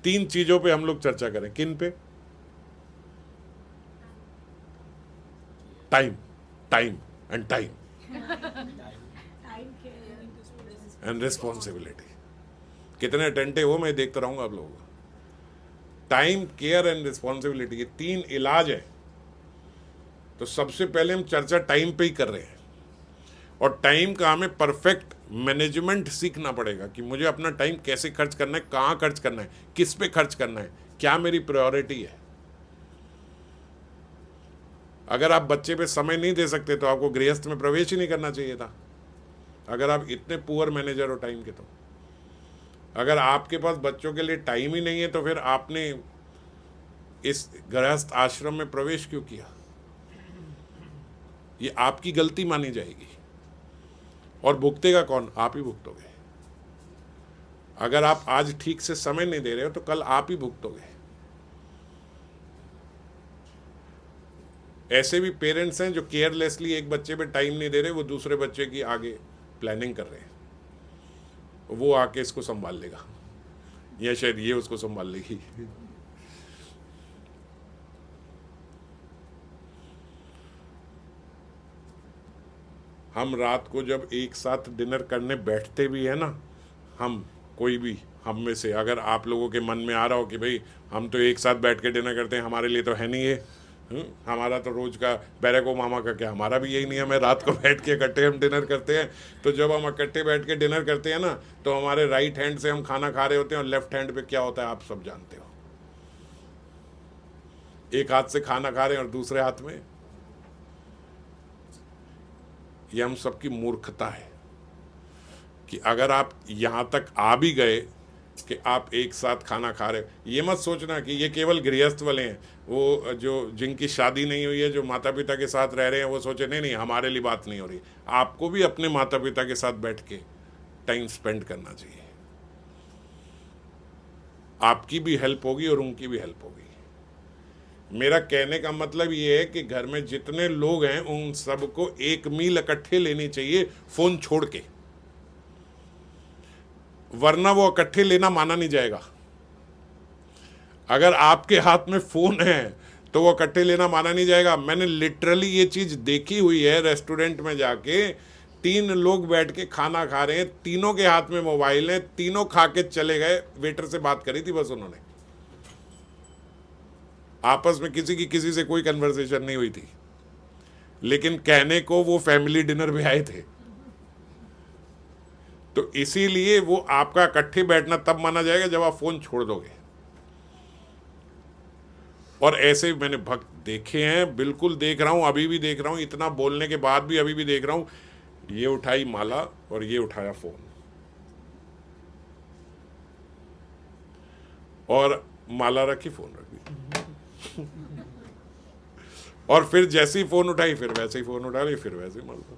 3 चीजों पे हम लोग चर्चा करें। किन पे? Time, time and time and responsibility. कितने अटेंटिव हो मैं देखता रहूंगा आप लोगों को। टाइम, केयर एंड रिस्पॉन्सिबिलिटी, ये 3 इलाज है। तो सबसे पहले हम चर्चा टाइम पे ही कर रहे हैं। और टाइम का हमें परफेक्ट मैनेजमेंट सीखना पड़ेगा कि मुझे अपना टाइम कैसे खर्च करना है, कहाँ खर्च करना है, किस पे खर्च करना है, क्या मेरी प्रायोरिटी है। अगर आप बच्चे पे समय नहीं दे सकते तो आपको गृहस्थ में प्रवेश ही नहीं करना चाहिए था, अगर आप इतने पुअर मैनेजर हो टाइम के। तो अगर आपके पास बच्चों के लिए टाइम ही नहीं है तो फिर आपने इस गृहस्थ आश्रम में प्रवेश क्यों किया? ये आपकी गलती मानी जाएगी। और भुगतेगा कौन? आप ही भुगतोगे। अगर आप आज ठीक से समय नहीं दे रहे हो तो कल आप ही भुगतोगे। ऐसे भी पेरेंट्स हैं जो केयरलेसली एक बच्चे पे टाइम नहीं दे रहे, वो दूसरे बच्चे की आगे प्लानिंग कर रहे हैं, वो आके इसको संभाल लेगा या शायद ये उसको संभाल लेगी। हम रात को जब एक साथ डिनर करने बैठते भी है ना, हम कोई भी हम में से, अगर आप लोगों के मन में आ रहा हो कि भाई हम तो एक साथ बैठ के डिनर करते हैं, हमारे लिए तो है नहीं है, हमारा तो रोज का बैरको मामा का क्या, हमारा भी यही नियम है, रात को बैठ के इकट्ठे हम डिनर करते हैं। तो जब हम इकट्ठे बैठ के डिनर करते हैं ना, तो हमारे राइट हैंड से हम खाना खा रहे होते हैं और लेफ्ट हैंड पे क्या होता है आप सब जानते हो। एक हाथ से खाना खा रहे हैं और दूसरे हाथ में, ये हम सबकी मूर्खता है कि अगर आप यहां तक आ भी गए कि आप एक साथ खाना खा रहे हो, ये मत सोचना कि ये केवल गृहस्थ वाले हैं। वो जो जिनकी शादी नहीं हुई है, जो माता पिता के साथ रह रहे हैं, वो सोचे नहीं नहीं हमारे लिए बात नहीं हो रही। आपको भी अपने माता पिता के साथ बैठ के टाइम स्पेंड करना चाहिए। आपकी भी हेल्प होगी और उनकी भी हेल्प होगी। मेरा कहने का मतलब ये है कि घर में जितने लोग हैं उन सबको एक मील इकट्ठे लेनी चाहिए फोन छोड़ के, वरना वो इकट्ठे लेना माना नहीं जाएगा। अगर आपके हाथ में फोन है तो वो इकट्ठे लेना माना नहीं जाएगा। मैंने लिटरली ये चीज देखी हुई है, रेस्टोरेंट में जाके 3 लोग बैठ के खाना खा रहे हैं, तीनों के हाथ में मोबाइल है, तीनों खा के चले गए, वेटर से बात करी थी बस उन्होंने, आपस में किसी की किसी से कोई कन्वर्सेशन नहीं हुई थी, लेकिन कहने को वो फैमिली डिनर पे आए थे। तो इसीलिए वो आपका इकट्ठे बैठना तब माना जाएगा जब आप फोन छोड़ दोगे। और ऐसे मैंने भक्त देखे हैं, बिल्कुल देख रहा हूं, अभी भी देख रहा हूं, इतना बोलने के बाद भी अभी भी देख रहा हूं, ये उठाई माला और ये उठाया फोन, और माला रखी फोन रखी और फिर जैसे ही फोन उठाई फिर वैसे ही फोन उठा ली, फिर वैसे ही माला।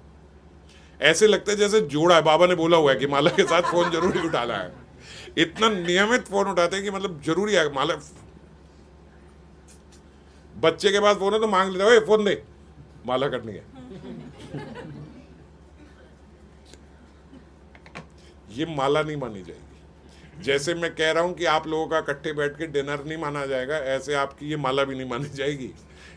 ऐसे लगता है जैसे जोड़ा है, बाबा ने बोला हुआ है कि माला के साथ फोन जरूरी उठाना है। इतना नियमित फोन उठाते हैं कि मतलब जरूरी है। माला, बच्चे के पास फोन है तो मांग लेता है, फोन दे, माला करनी है। ये माला नहीं मानी जाएगी। जैसे मैं कह रहा हूं कि आप लोगों का इकट्ठे बैठ के डिनर नहीं माना जाएगा, ऐसे आपकी ये माला भी नहीं मानी जाएगी,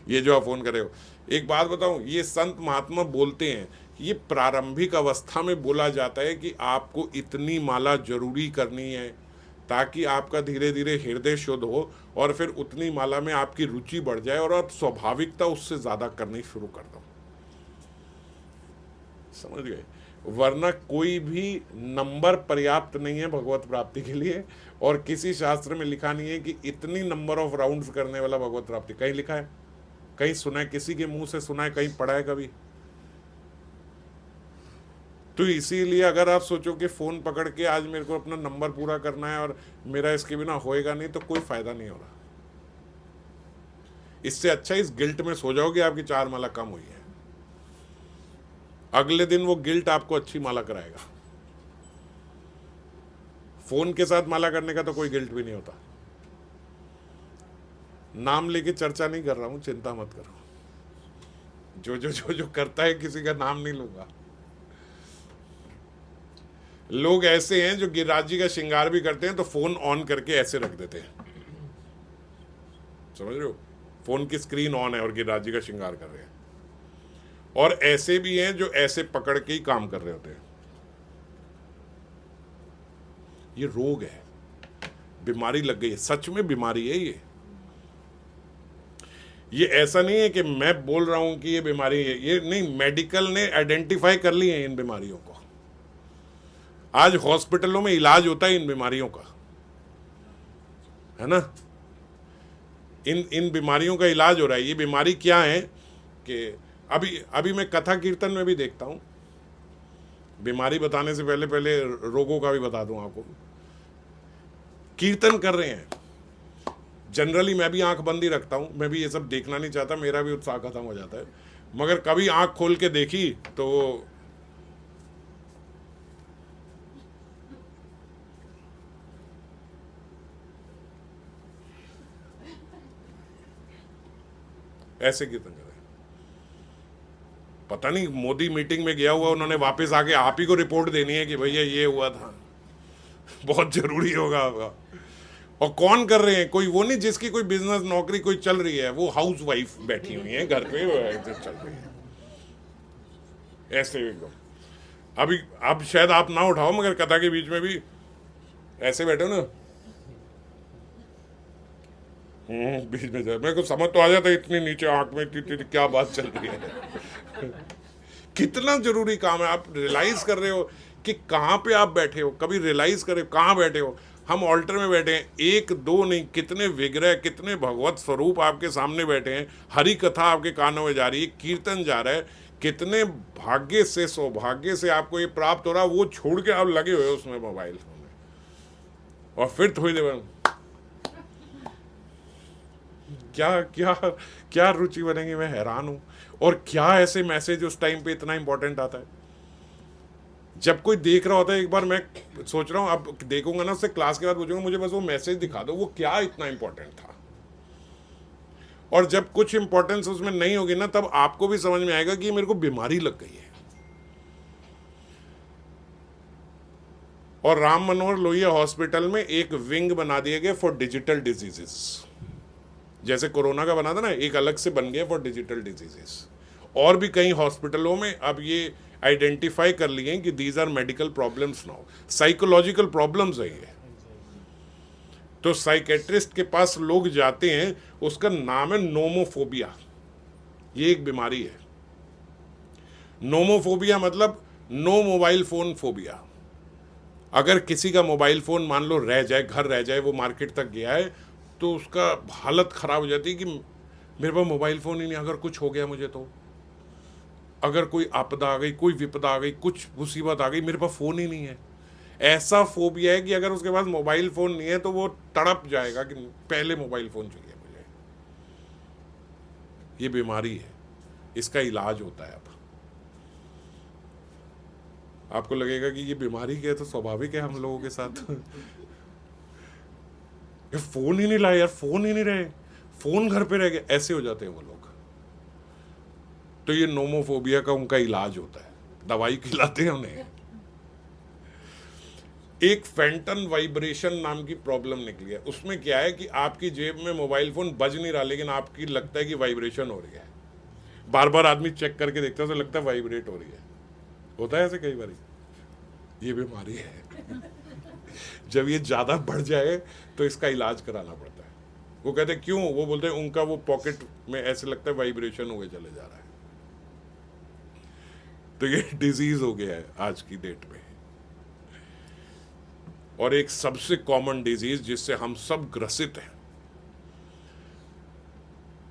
ये जो आप फोन कर रहे हो। एक बात बताऊं, ये संत महात्मा बोलते हैं, ये प्रारंभिक अवस्था में बोला जाता है कि आपको इतनी माला जरूरी करनी है ताकि आपका धीरे धीरे हृदय शुद्ध हो और फिर उतनी माला में आपकी रुचि बढ़ जाए और आप स्वाभाविकता उससे ज्यादा करनी शुरू कर दो। समझ गए? वरना कोई भी नंबर पर्याप्त नहीं है भगवत प्राप्ति के लिए, और किसी शास्त्र में लिखा नहीं है कि इतनी नंबर ऑफ राउंड्स करने वाला भगवत प्राप्ति। कहीं लिखा है? कहीं सुना है? किसी के मुंह से सुना है? कहीं पढ़ा है कभी? तो इसीलिए अगर आप सोचो कि फोन पकड़ के आज मेरे को अपना नंबर पूरा करना है और मेरा इसके बिना होएगा नहीं, तो कोई फायदा नहीं हो रहा। इससे अच्छा इस गिल्ट में सो जाओगे आपकी 4 माला कम हुई है, अगले दिन वो गिल्ट आपको अच्छी माला कराएगा। फोन के साथ माला करने का तो कोई गिल्ट भी नहीं होता। नाम लेके चर्चा नहीं कर रहा हूं, चिंता मत करो। जो करता है, किसी का नाम नहीं लूंगा। लोग ऐसे हैं जो गिरिराज जी का श्रृंगार भी करते हैं तो फोन ऑन करके ऐसे रख देते हैं, समझ रहे हो? फोन की स्क्रीन ऑन है और गिरिराज जी का श्रृंगार कर रहे हैं। और ऐसे भी हैं जो ऐसे पकड़ के ही काम कर रहे होते हैं। ये रोग है, बीमारी लग गई है, सच में बीमारी है ये ऐसा नहीं है कि मैं बोल रहा हूं कि ये बीमारी है, ये नहीं, मेडिकल ने आइडेंटिफाई कर ली है इन बीमारियों को। आज हॉस्पिटलों में इलाज होता है इन बीमारियों का, है ना? इन बीमारियों का इलाज हो रहा है। ये बीमारी क्या है कि अभी मैं कथा कीर्तन में भी देखता हूं। बीमारी बताने से पहले रोगों का भी बता दूं आपको। कीर्तन कर रहे हैं, जनरली मैं भी आंख बंद ही रखता हूं, मैं भी ये सब देखना नहीं चाहता, मेरा भी उत्साह खत्म हो जाता है। मगर कभी आंख खोल के देखी तो ऐसे कीर्तन कर रहे हैं। पता नहीं मोदी मीटिंग में गया हुआ, उन्होंने वापस आके आप ही को रिपोर्ट देनी है कि भैया ये हुआ था, बहुत जरूरी होगा। और कौन कर रहे हैं? कोई वो नहीं जिसकी कोई बिजनेस नौकरी कोई चल रही है, वो हाउस वाइफ बैठी हुई है घर पे, वो चल रही है ऐसे एकदम। अभी अब शायद आप ना उठाओ, मगर कथा के बीच में भी ऐसे बैठो ना, बीच में जाए, मेरे को समझ तो आ जाता है, इतनी नीचे आंख में क्या बात चल रही है। कितना जरूरी काम है। आप रियलाइज कर रहे हो कि कहाँ पे आप बैठे हो? कभी रियलाइज करे कहाँ बैठे हो? हम ऑल्टर में बैठे हैं, 1 2 नहीं, कितने विग्रह, कितने भगवत स्वरूप आपके सामने बैठे हैं। हरि कथा आपके कानों में जा रही है, कीर्तन जा रहा है। कितने भाग्य से, सौभाग्य से आपको ये प्राप्त हो रहा है। वो छोड़ के आप लगे हुए उसमें, मोबाइल फोन में, और फिर थोड़ी देर क्या क्या क्या रुचि बनेगी, मैं हैरान हूं। और क्या ऐसे मैसेज उस टाइम पे इतना इंपॉर्टेंट आता है। जब कोई देख रहा होता है, एक बार मैं सोच रहा हूँ, अब देखूंगा ना उससे क्लास के बाद पूछूंगा मुझे बस वो मैसेज दिखा दो, वो क्या इतना इंपॉर्टेंट था। और जब कुछ इंपॉर्टेंस उसमें नहीं होगी ना, तब आपको भी समझ में आएगा कि मेरे को बीमारी लग गई है। और राम मनोहर लोहिया हॉस्पिटल में एक विंग बना दिया गया फॉर डिजिटल डिजीजेस, जैसे कोरोना का बना था ना, एक अलग से बन गया फॉर डिजिटल डिजीजेस। और भी कई हॉस्पिटलों में अब ये आइडेंटिफाई कर लिए कि these are medical problems now, psychological problems है ये। तो साइकेट्रिस्ट के पास लोग जाते हैं, उसका नाम है नोमोफोबिया। ये एक बीमारी है। नोमोफोबिया मतलब नो मोबाइल फोन फोबिया। अगर किसी का मोबाइल फोन मान लो रह जाए, घर रह जाए, वो मार्केट तक गया है, तो उसका हालत खराब हो जाती है कि मेरे पास मोबाइल फोन ही नहीं, अगर कुछ हो गया मुझे, तो अगर कोई आपदा आ गई, कोई विपदा आ गई, कुछ मुसीबत आ गई, मेरे पास फोन ही नहीं है। ऐसा फोबिया है कि अगर उसके पास मोबाइल फोन नहीं है तो वो तड़प जाएगा कि पहले मोबाइल फोन चाहिए मुझे। ये बीमारी है, इसका इलाज होता है। अब आपको लगेगा कि ये बीमारी क्या है, तो स्वाभाविक है हम लोगों के साथ। ये फोन ही नहीं लाए यार, फोन ही नहीं रहे, फोन घर पे रह गया, ऐसे हो जाते हैं वो लोग। तो ये नोमोफोबिया का उनका इलाज होता है, दवाई खिलाते हैं उन्हें। एक फेंटन वाइब्रेशन नाम की प्रॉब्लम निकली है। उसमें क्या है कि आपकी जेब में मोबाइल फोन बज नहीं रहा, लेकिन आपकी लगता है कि वाइब्रेशन हो रही है। बार बार आदमी चेक करके देखता है तो लगता है वाइब्रेट हो रही है। होता है ऐसे कई बार। ये बीमारी है। जब ये ज्यादा बढ़ जाए तो इसका इलाज कराना पड़ता है। वो कहते हैं क्यों, वो बोलते हैं उनका वो पॉकेट में ऐसे लगता है वाइब्रेशन हुए चले जा रहा है। तो ये डिजीज हो गया है आज की डेट में। और एक सबसे कॉमन डिजीज जिससे हम सब ग्रसित हैं।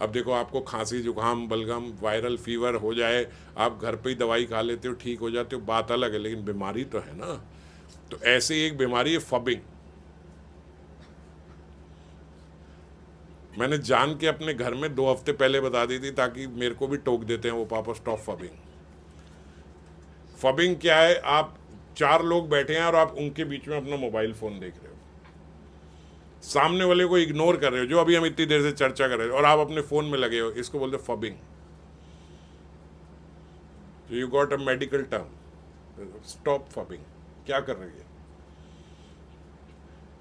अब देखो, आपको खांसी जुकाम बलगम वायरल फीवर हो जाए, आप घर पे ही दवाई खा लेते हो, ठीक हो जाते हो, बात अलग है, लेकिन बीमारी तो है ना। तो ऐसे ही एक बीमारी है फबिंग। मैंने जान के अपने घर में 2 हफ्ते पहले बता दी थी, ताकि मेरे को भी टोक देते हैं वो, पापा स्टॉप फबिंग। फबिंग क्या है, आप 4 लोग बैठे हैं और आप उनके बीच में अपना मोबाइल फोन देख रहे हो, सामने वाले को इग्नोर कर रहे हो, जो अभी हम इतनी देर से चर्चा कर रहे हो, और आप अपने फोन में लगे हो। इसको बोलते हैं phubbing. You got a medical term, stop phubbing. क्या कर रही है?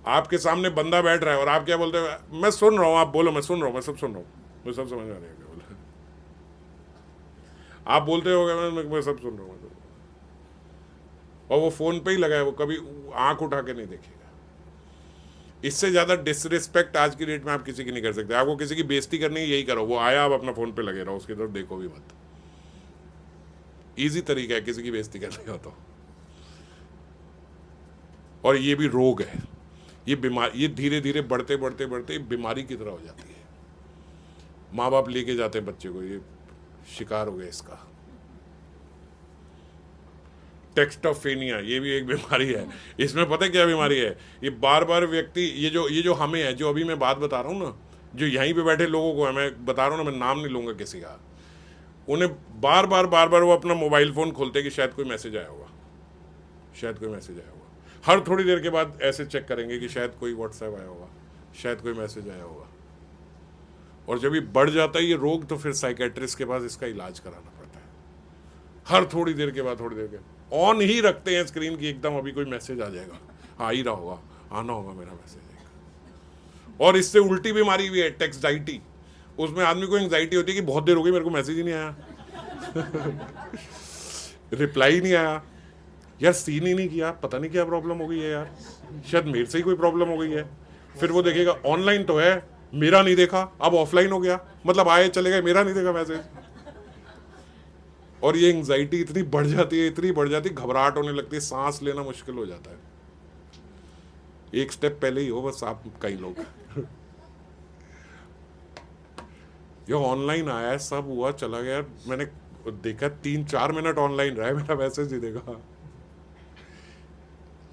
आपके सामने बंदा बैठ रहा है और आप क्या बोलते हो, मैं सुन रहा हूं, आप बोलो मैं सुन रहा हूं, मैं सब सुन रहा हूं, मुझे सब समझ आ रही है। आप बोलते हो मैं सब सुन रहा हूं, और वो फोन पे ही लगा है, वो कभी आंख उठा के नहीं देखेगा। इससे ज्यादा डिसरिस्पेक्ट आज की डेट में आप किसी की नहीं कर सकते। आपको किसी की बेइज्जती करनी है, यही करो, वो आया आप अपना फोन पे लगे रहो, उसकी तरफ देखो भी मत। इजी तरीका है किसी की बेइज्जती करनी हो तो। और ये भी रोग है, ये बीमारी, ये धीरे धीरे बढ़ते बढ़ते बढ़ते बीमारी की तरह हो जाती है। माँ बाप लेके जाते हैं बच्चे को, ये शिकार हो गया इसका। टेक्स्टोफेनिया, ये भी एक बीमारी है। इसमें पता है क्या बीमारी है, ये बार बार व्यक्ति, ये जो हमें है, जो अभी मैं बात बता रहा हूँ ना, जो यहीं पे बैठे लोगों को है, मैं बता रहा हूँ ना, मैं नाम नहीं लूंगा किसी का, उन्हें बार बार वो अपना मोबाइल फोन खोलते हैं कि शायद कोई मैसेज आया होगा, शायद कोई मैसेज आया होगा। हर थोड़ी देर के बाद ऐसे चेक करेंगे कि शायद कोई व्हाट्सएप आया होगा, शायद कोई मैसेज आया होगा। और जब ये बढ़ जाता है ये रोग, तो फिर साइकेट्रिस्ट के पास इसका इलाज कराना पड़ता है। हर थोड़ी देर के बाद, थोड़ी देर के ऑन ही रखते हैं स्क्रीन की, एकदम अभी कोई मैसेज आ जाएगा, आ ही रहा होगा, आना होगा मेरा मैसेज। और इससे उल्टी बीमारी भी है, टेक्सडाइटी। उसमें आदमी को एंग्जाइटी होती है कि बहुत देर हो गई, मेरे को मैसेज ही नहीं आया, रिप्लाई ही नहीं आया, यार सीन ही नहीं किया, पता नहीं क्या प्रॉब्लम हो गई है यार, शायद मेरे से ही कोई प्रॉब्लम हो गई है। फिर वो देखेगा ऑनलाइन तो है, मेरा नहीं देखा, अब ऑफलाइन हो गया, मतलब आए चले गए, मेरा नहीं देखा मैसेज। और ये एंग्जाइटी इतनी बढ़ जाती है, इतनी बढ़ जाती है, घबराहट होने लगती है, सांस लेना मुश्किल हो जाता है। एक स्टेप पहले ही हो बस आप, कई लोग। ये ऑनलाइन आया है, सब हुआ चला गया, मैंने देखा 3-4 मिनट ऑनलाइन रहा है, मेरा मैसेज नहीं देखा।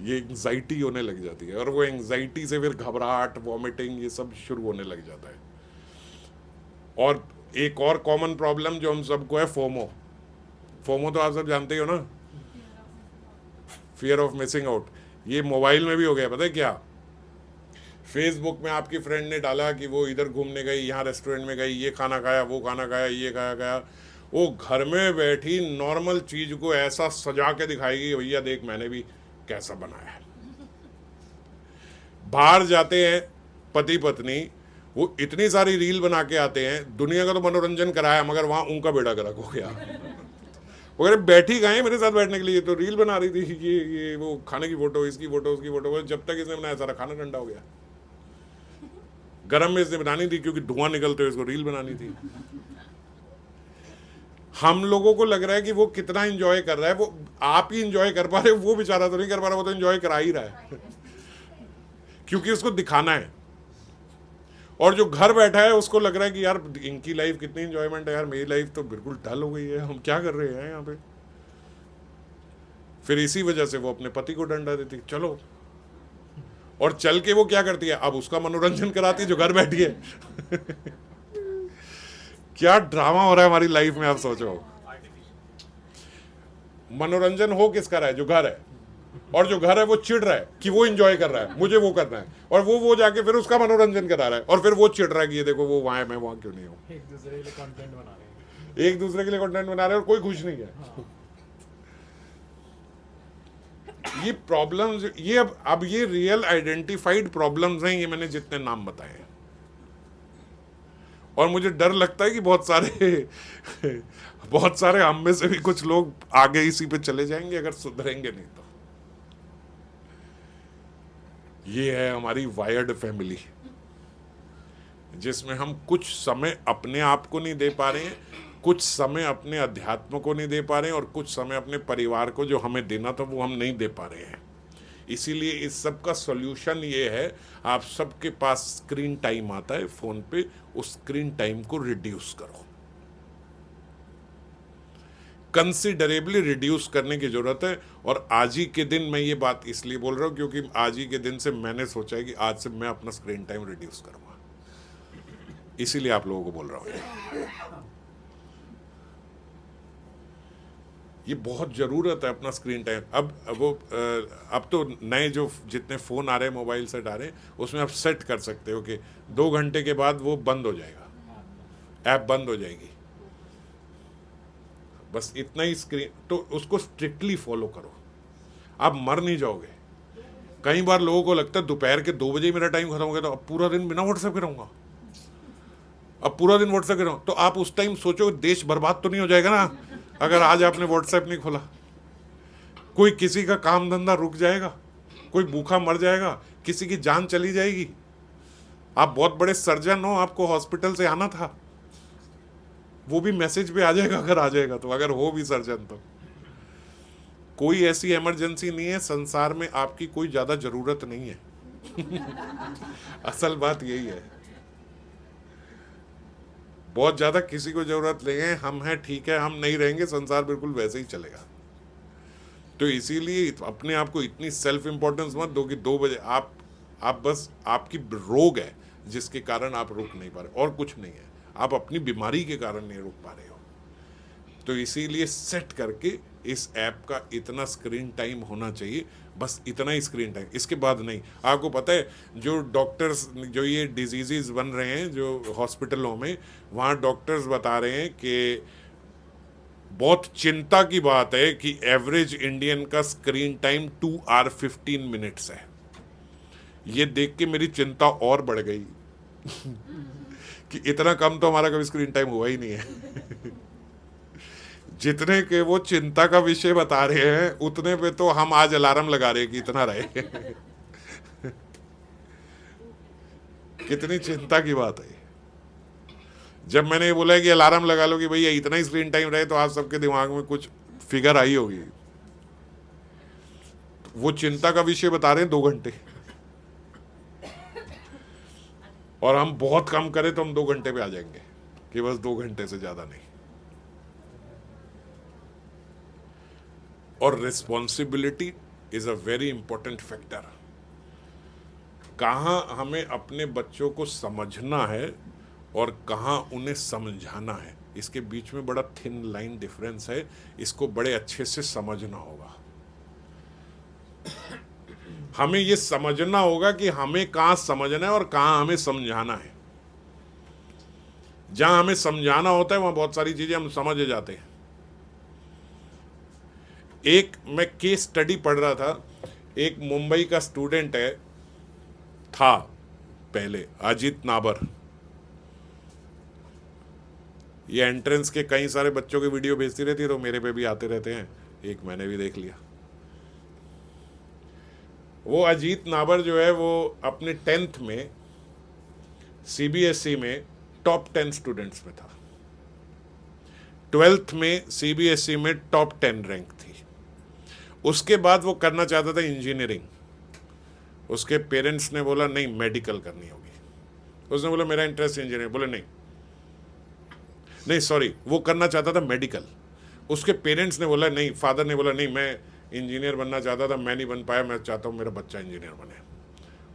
ये एंग्जाइटी होने लग जाती है, और वो एंग्जाइटी से फिर घबराहट, वॉमिटिंग, ये सब शुरू होने लग जाता है। और एक और कॉमन प्रॉब्लम जो हम सबको है, फोमो। फोमो तो आप सब जानते ही हो ना, फियर ऑफ मिसिंग आउट। ये मोबाइल में भी हो गया, पता है क्या? फेसबुक में आपकी फ्रेंड ने डाला कि वो इधर घूमने गई, यहाँ रेस्टोरेंट में गई, ये खाना खाया, वो खाना खाया, ये खाया गया, वो घर में बैठी नॉर्मल चीज को ऐसा सजा के दिखाएगी, भैया देख मैंने भी कैसा बनाया है। बाहर जाते हैं पति पत्नी, वो इतनी सारी रील बना के आते हैं, दुनिया का तो मनोरंजन कराया, मगर वहां उनका बेड़ा गर्क हो गया। वगैरह बैठी गए मेरे साथ बैठने के लिए, तो रील बना रही थी कि ये वो खाने की फोटो, इसकी फोटो, उसकी फोटो, जब तक इसने बनाया सारा खाना ठंडा हो गया। गरम में इसने बनानी थी क्योंकि धुआं निकलते हुए इसको रील बनानी थी। हम लोगों को लग रहा है कि वो कितना एंजॉय कर रहा है, वो आप ही एंजॉय कर पा रहे हो, वो बेचारा तो नहीं कर पा रहा, वो तो एंजॉय करा ही रहा है क्योंकि उसको दिखाना है। और जो घर बैठा है उसको लग रहा है कि यार इनकी लाइफ कितनी एंजॉयमेंट है, यार मेरी लाइफ तो बिल्कुल डल हो गई है, हम क्या कर रहे हैं यहाँ पे। फिर इसी वजह से वो अपने पति को डंडा देती, चलो, और चल के वो क्या करती है, अब उसका मनोरंजन कराती है जो घर बैठी है। क्या ड्रामा हो रहा है हमारी लाइफ में, आप सोचो। मनोरंजन हो किसका रहा है? जो घर है, और जो घर है वो चिढ़ रहा है कि वो एंजॉय कर रहा है, मुझे वो करना है, और वो जाके फिर उसका मनोरंजन करा रहा है, और फिर वो चिढ़ रहा है कि ये देखो वो वहां है, मैं वहां क्यों नहीं हूँ। एक दूसरे के लिए कंटेंट बना रहे हैं, एक दूसरे के लिए कंटेंट बना रहे हैं और कोई खुश नहीं है। ये प्रॉब्लम्स, ये अब ये रियल आइडेंटिफाइड प्रॉब्लम्स हैं, ये मैंने जितने नाम बताए हैं। और मुझे डर लगता है कि बहुत सारे हम में से भी कुछ लोग आगे इसी पे चले जाएंगे अगर सुधरेंगे नहीं तो। ये है हमारी वायर्ड फैमिली, जिसमें हम कुछ समय अपने आप को नहीं दे पा रहे हैं, कुछ समय अपने अध्यात्म को नहीं दे पा रहे हैं, और कुछ समय अपने परिवार को जो हमें देना था वो हम नहीं दे पा रहे हैं। इसीलिए इस सब का सॉल्यूशन ये है, आप सबके पास स्क्रीन टाइम आता है फोन पे, उस स्क्रीन टाइम को रिड्यूस करो, कंसिडरेबली रिड्यूस करने की जरूरत है। और आज ही के दिन मैं ये बात इसलिए बोल रहा हूँ क्योंकि आज ही के दिन से मैंने सोचा है कि आज से मैं अपना स्क्रीन टाइम रिड्यूस करूंगा, इसीलिए आप लोगों को बोल रहा हूँ। ये बहुत ज़रूरत है अपना स्क्रीन टाइम। अब तो नए जो जितने फ़ोन आ रहे हैं, मोबाइल सेट आ रहे हैं, उसमें आप सेट कर सकते हो कि 2 घंटे के बाद वो बंद हो जाएगा, ऐप बंद हो जाएगी, बस इतना ही स्क्रीन। तो उसको स्ट्रिक्टली फॉलो करो, आप मर नहीं जाओगे। कई बार लोगों को लगता है दोपहर के 2 बजे मेरा टाइम खत्म हो गया तो अब पूरा दिन बिना व्हाट्सएप के रहूँगा, अब पूरा दिन व्हाट्सएप के रहूँ। तो आप उस टाइम सोचो देश बर्बाद तो नहीं हो जाएगा ना अगर आज आपने व्हाट्सएप नहीं खोला। कोई किसी का काम धंधा रुक जाएगा, कोई भूखा मर जाएगा, किसी की जान चली जाएगी। आप बहुत बड़े सर्जन हो, आपको हॉस्पिटल से आना था, वो भी मैसेज पे आ जाएगा अगर आ जाएगा तो, अगर हो भी सर्जन तो। कोई ऐसी इमरजेंसी नहीं है संसार में, आपकी कोई ज्यादा जरूरत नहीं है। असल बात यही है, बहुत ज्यादा किसी को जरूरत नहीं है। हम हैं, ठीक है, हम नहीं रहेंगे, संसार बिल्कुल वैसे ही चलेगा। तो इसीलिए अपने आप को इतनी सेल्फ इंपॉर्टेंस मत दो कि 2 बजे आप बस, आपकी रोग है जिसके कारण आप रुक नहीं पा रहे, और कुछ नहीं है, आप अपनी बीमारी के कारण नहीं रुक पा रहे हो। तो इसीलिए सेट करके इस ऐप का इतना स्क्रीन टाइम होना चाहिए, बस इतना ही स्क्रीन टाइम, इसके बाद नहीं। आपको पता है जो डॉक्टर्स, जो ये डिजीज़ बन रहे हैं जो हॉस्पिटलों में, वहाँ डॉक्टर्स बता रहे हैं कि बहुत चिंता की बात है कि एवरेज इंडियन का स्क्रीन टाइम 2 आवर 15 मिनट्स है। ये देख के मेरी चिंता और बढ़ गई कि इतना कम तो हमारा कभी स्क्रीन टाइम हुआ ही नहीं है। जितने के वो चिंता का विषय बता रहे हैं उतने पे तो हम आज अलार्म लगा रहे हैं कि इतना रहे। कितनी चिंता की बात है। जब मैंने ये बोला कि अलार्म लगा लो कि भैया इतना ही स्क्रीन टाइम रहे, तो आप सबके दिमाग में कुछ फिगर आई होगी। वो चिंता का विषय बता रहे हैं 2 घंटे, और हम बहुत कम करें तो हम 2 घंटे पे आ जाएंगे कि बस 2 घंटे से ज्यादा नहीं। और responsibility is a very important factor. कहाँ हमें अपने बच्चों को समझना है और कहाँ उन्हें समझाना है, इसके बीच में बड़ा थिन लाइन डिफरेंस है। इसको बड़े अच्छे से समझना होगा। हमें ये समझना होगा कि हमें कहाँ समझना है और कहाँ हमें समझाना है। जहां हमें समझाना होता है वहां बहुत सारी चीजें हम समझ जाते हैं। एक मैं केस स्टडी पढ़ रहा था, एक मुंबई का स्टूडेंट था पहले, अजीत नाबर। ये एंट्रेंस के कई सारे बच्चों की वीडियो भेजती रहती है, तो मेरे पे भी आते रहते हैं, एक मैंने भी देख लिया। वो अजीत नाबर जो है वो अपने 10th में सीबीएसई में टॉप 10 स्टूडेंट्स में था। 12th में सीबीएसई में टॉप 10 रैंक थी। उसके बाद वो करना चाहता था इंजीनियरिंग। उसके पेरेंट्स ने बोला नहीं, मेडिकल करनी होगी। उसने बोला मेरा इंटरेस्ट इंजीनियरिंग। बोले नहीं सॉरी, वो करना चाहता था मेडिकल। उसके पेरेंट्स ने बोला नहीं, फादर ने बोला नहीं, मैं इंजीनियर बनना चाहता था, मैं नहीं बन पाया, मैं चाहता हूँ मेरा बच्चा इंजीनियर बने।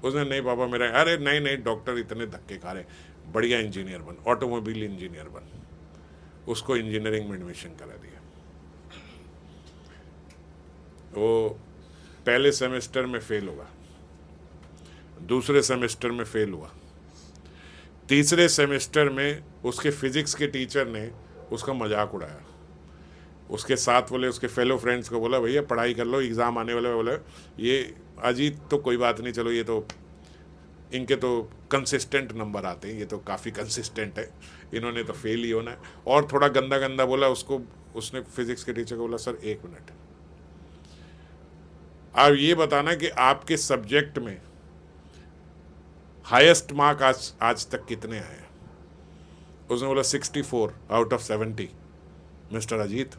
उसने नहीं पापा मेरा, अरे नहीं डॉक्टर इतने धक्के खा रहे, बढ़िया इंजीनियर बन, ऑटोमोबाइल इंजीनियर बन। उसको इंजीनियरिंग में एडमिशन करा दिया। वो पहले सेमेस्टर में फेल हुआ, दूसरे सेमेस्टर में फेल हुआ, तीसरे सेमेस्टर में उसके फिजिक्स के टीचर ने उसका मजाक उड़ाया। उसके साथ बोले, उसके फेलो फ्रेंड्स को बोला भैया पढ़ाई कर लो, एग्ज़ाम आने वाले। बोले ये अजीत तो कोई बात नहीं, चलो ये तो इनके तो कंसिस्टेंट नंबर आते हैं, ये तो काफ़ी कंसिस्टेंट है, इन्होंने तो फेल ही होना है। और थोड़ा गंदा बोला उसको। उसने फिजिक्स के टीचर को बोला सर 1 मिनट, आप ये बताना कि आपके सब्जेक्ट में हाईएस्ट मार्क आज तक कितने आए हैं। उसने बोला 64 आउट ऑफ 70। मिस्टर अजीत,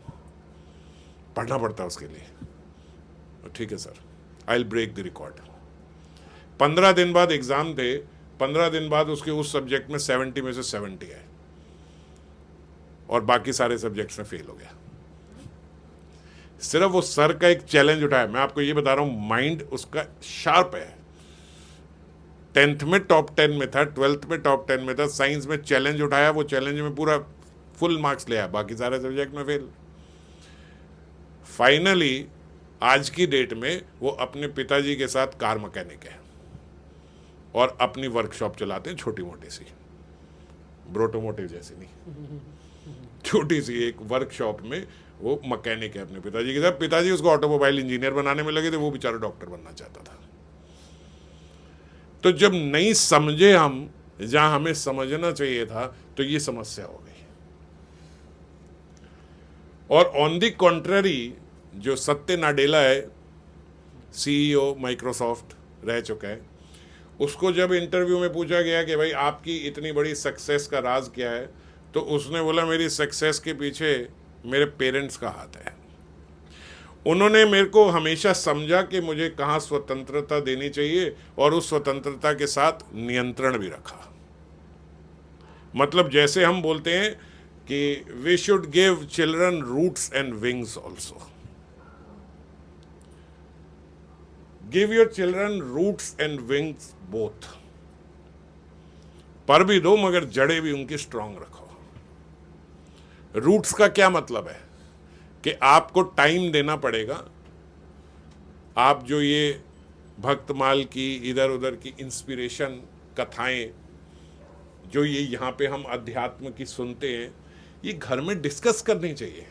पढ़ना पड़ता है उसके लिए। ठीक है sir, I will break the record. 15 दिन बाद एग्जाम थे, 15 दिन बाद उसके उस सब्जेक्ट में 70 में से 70 आए और बाकी सारे सब्जेक्ट्स में फेल हो गया। सिर्फ वो सर का एक चैलेंज उठाया। मैं आपको ये बता रहा हूं, माइंड उसका शार्प है। 10th में टॉप 10 में था, 12th में टॉप 10 में था, साइंस में चैलेंज उठाया, वो चैलेंज में पूरा फुल मार्क्स ले आया, बाकी सारे सब्जेक्ट में फेल। फाइनली आज की डेट में वो अपने पिताजी के साथ कार मैकेनिक है और अपनी वर्कशॉप चलाते हैं, छोटी मोटी सी, ब्रोटोमोटिव जैसी नहीं, छोटी सी एक वर्कशॉप में वो मैकेनिक है अपने पिताजी के साथ। पिताजी उसको ऑटोमोबाइल इंजीनियर बनाने में लगे थे, वो बेचारा डॉक्टर बनना चाहता था। तो जब नहीं समझे हम जहां हमें समझना चाहिए था, तो ये समस्या हो गई। और ऑन दी कॉन्ट्ररी, जो सत्य नाडेला है, सीईओ माइक्रोसॉफ्ट रह चुका है, उसको जब इंटरव्यू में पूछा गया कि भाई आपकी इतनी बड़ी सक्सेस का राज क्या है, तो उसने बोला मेरी सक्सेस के पीछे मेरे पेरेंट्स का हाथ है। उन्होंने मेरे को हमेशा समझा कि मुझे कहाँ स्वतंत्रता देनी चाहिए और उस स्वतंत्रता के साथ नियंत्रण भी रखा। मतलब जैसे हम बोलते हैं कि we should give children roots and wings also. Give your children roots and wings both. पर भी दो मगर जड़ें भी उनकी स्ट्रांग रखो। रूट्स का क्या मतलब है कि आपको टाइम देना पड़ेगा। आप जो ये भक्तमाल की इधर उधर की इंस्पिरेशन कथाएं, जो ये यहाँ पे हम अध्यात्म की सुनते हैं, ये घर में डिस्कस करनी चाहिए,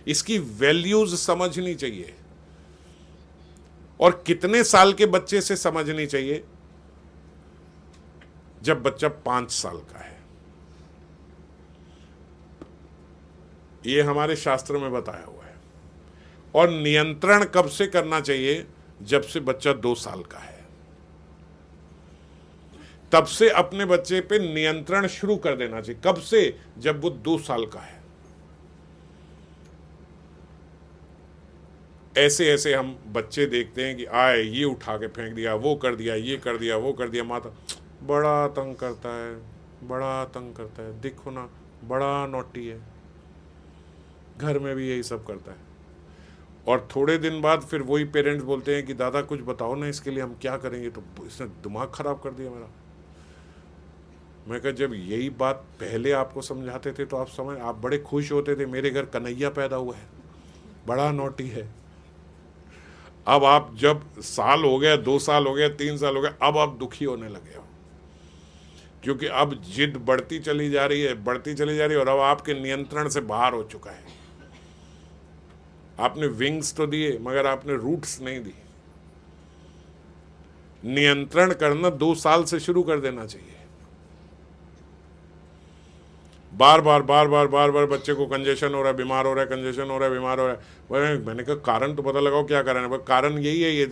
इसकी वैल्यूज समझनी चाहिए। और कितने साल के बच्चे से समझनी चाहिए? जब बच्चा 5 साल का है। ये हमारे शास्त्र में बताया हुआ है। और नियंत्रण कब से करना चाहिए? जब से बच्चा 2 साल का है, तब से अपने बच्चे पे नियंत्रण शुरू कर देना चाहिए। कब से? जब वो 2 साल का है। ऐसे ऐसे हम बच्चे देखते हैं कि आए, ये उठा के फेंक दिया, वो कर दिया, ये कर दिया, वो कर दिया, माता बड़ा तंग करता है, बड़ा तंग करता है, देखो ना बड़ा नॉटी है, घर में भी यही सब करता है। और थोड़े दिन बाद फिर वही पेरेंट्स बोलते हैं कि दादा कुछ बताओ ना, इसके लिए हम क्या करेंगे, तो इसने दिमाग खराब कर दिया मेरा। मैं कहा जब यही बात पहले आपको समझाते थे तो आप बड़े खुश होते थे, मेरे घर कन्हैया पैदा हुआ है, बड़ा नॉटी है। अब आप जब साल हो गया, 2 साल हो गया, 3 साल हो गया, अब आप दुखी होने लगे हो, क्योंकि अब जिद बढ़ती चली जा रही है, बढ़ती चली जा रही है, और अब आपके नियंत्रण से बाहर हो चुका है। आपने विंग्स तो दिए मगर आपने रूट्स नहीं दी। नियंत्रण करना 2 साल से शुरू कर देना चाहिए। बार बार बच्चे को कंजेशन हो रहा है, बीमार हो रहा है, कंजेशन हो रहा है, बीमार हो रहा है। मैंने कहा कारण तो पता लगाओ, क्या कारण है? कारण यही है, ये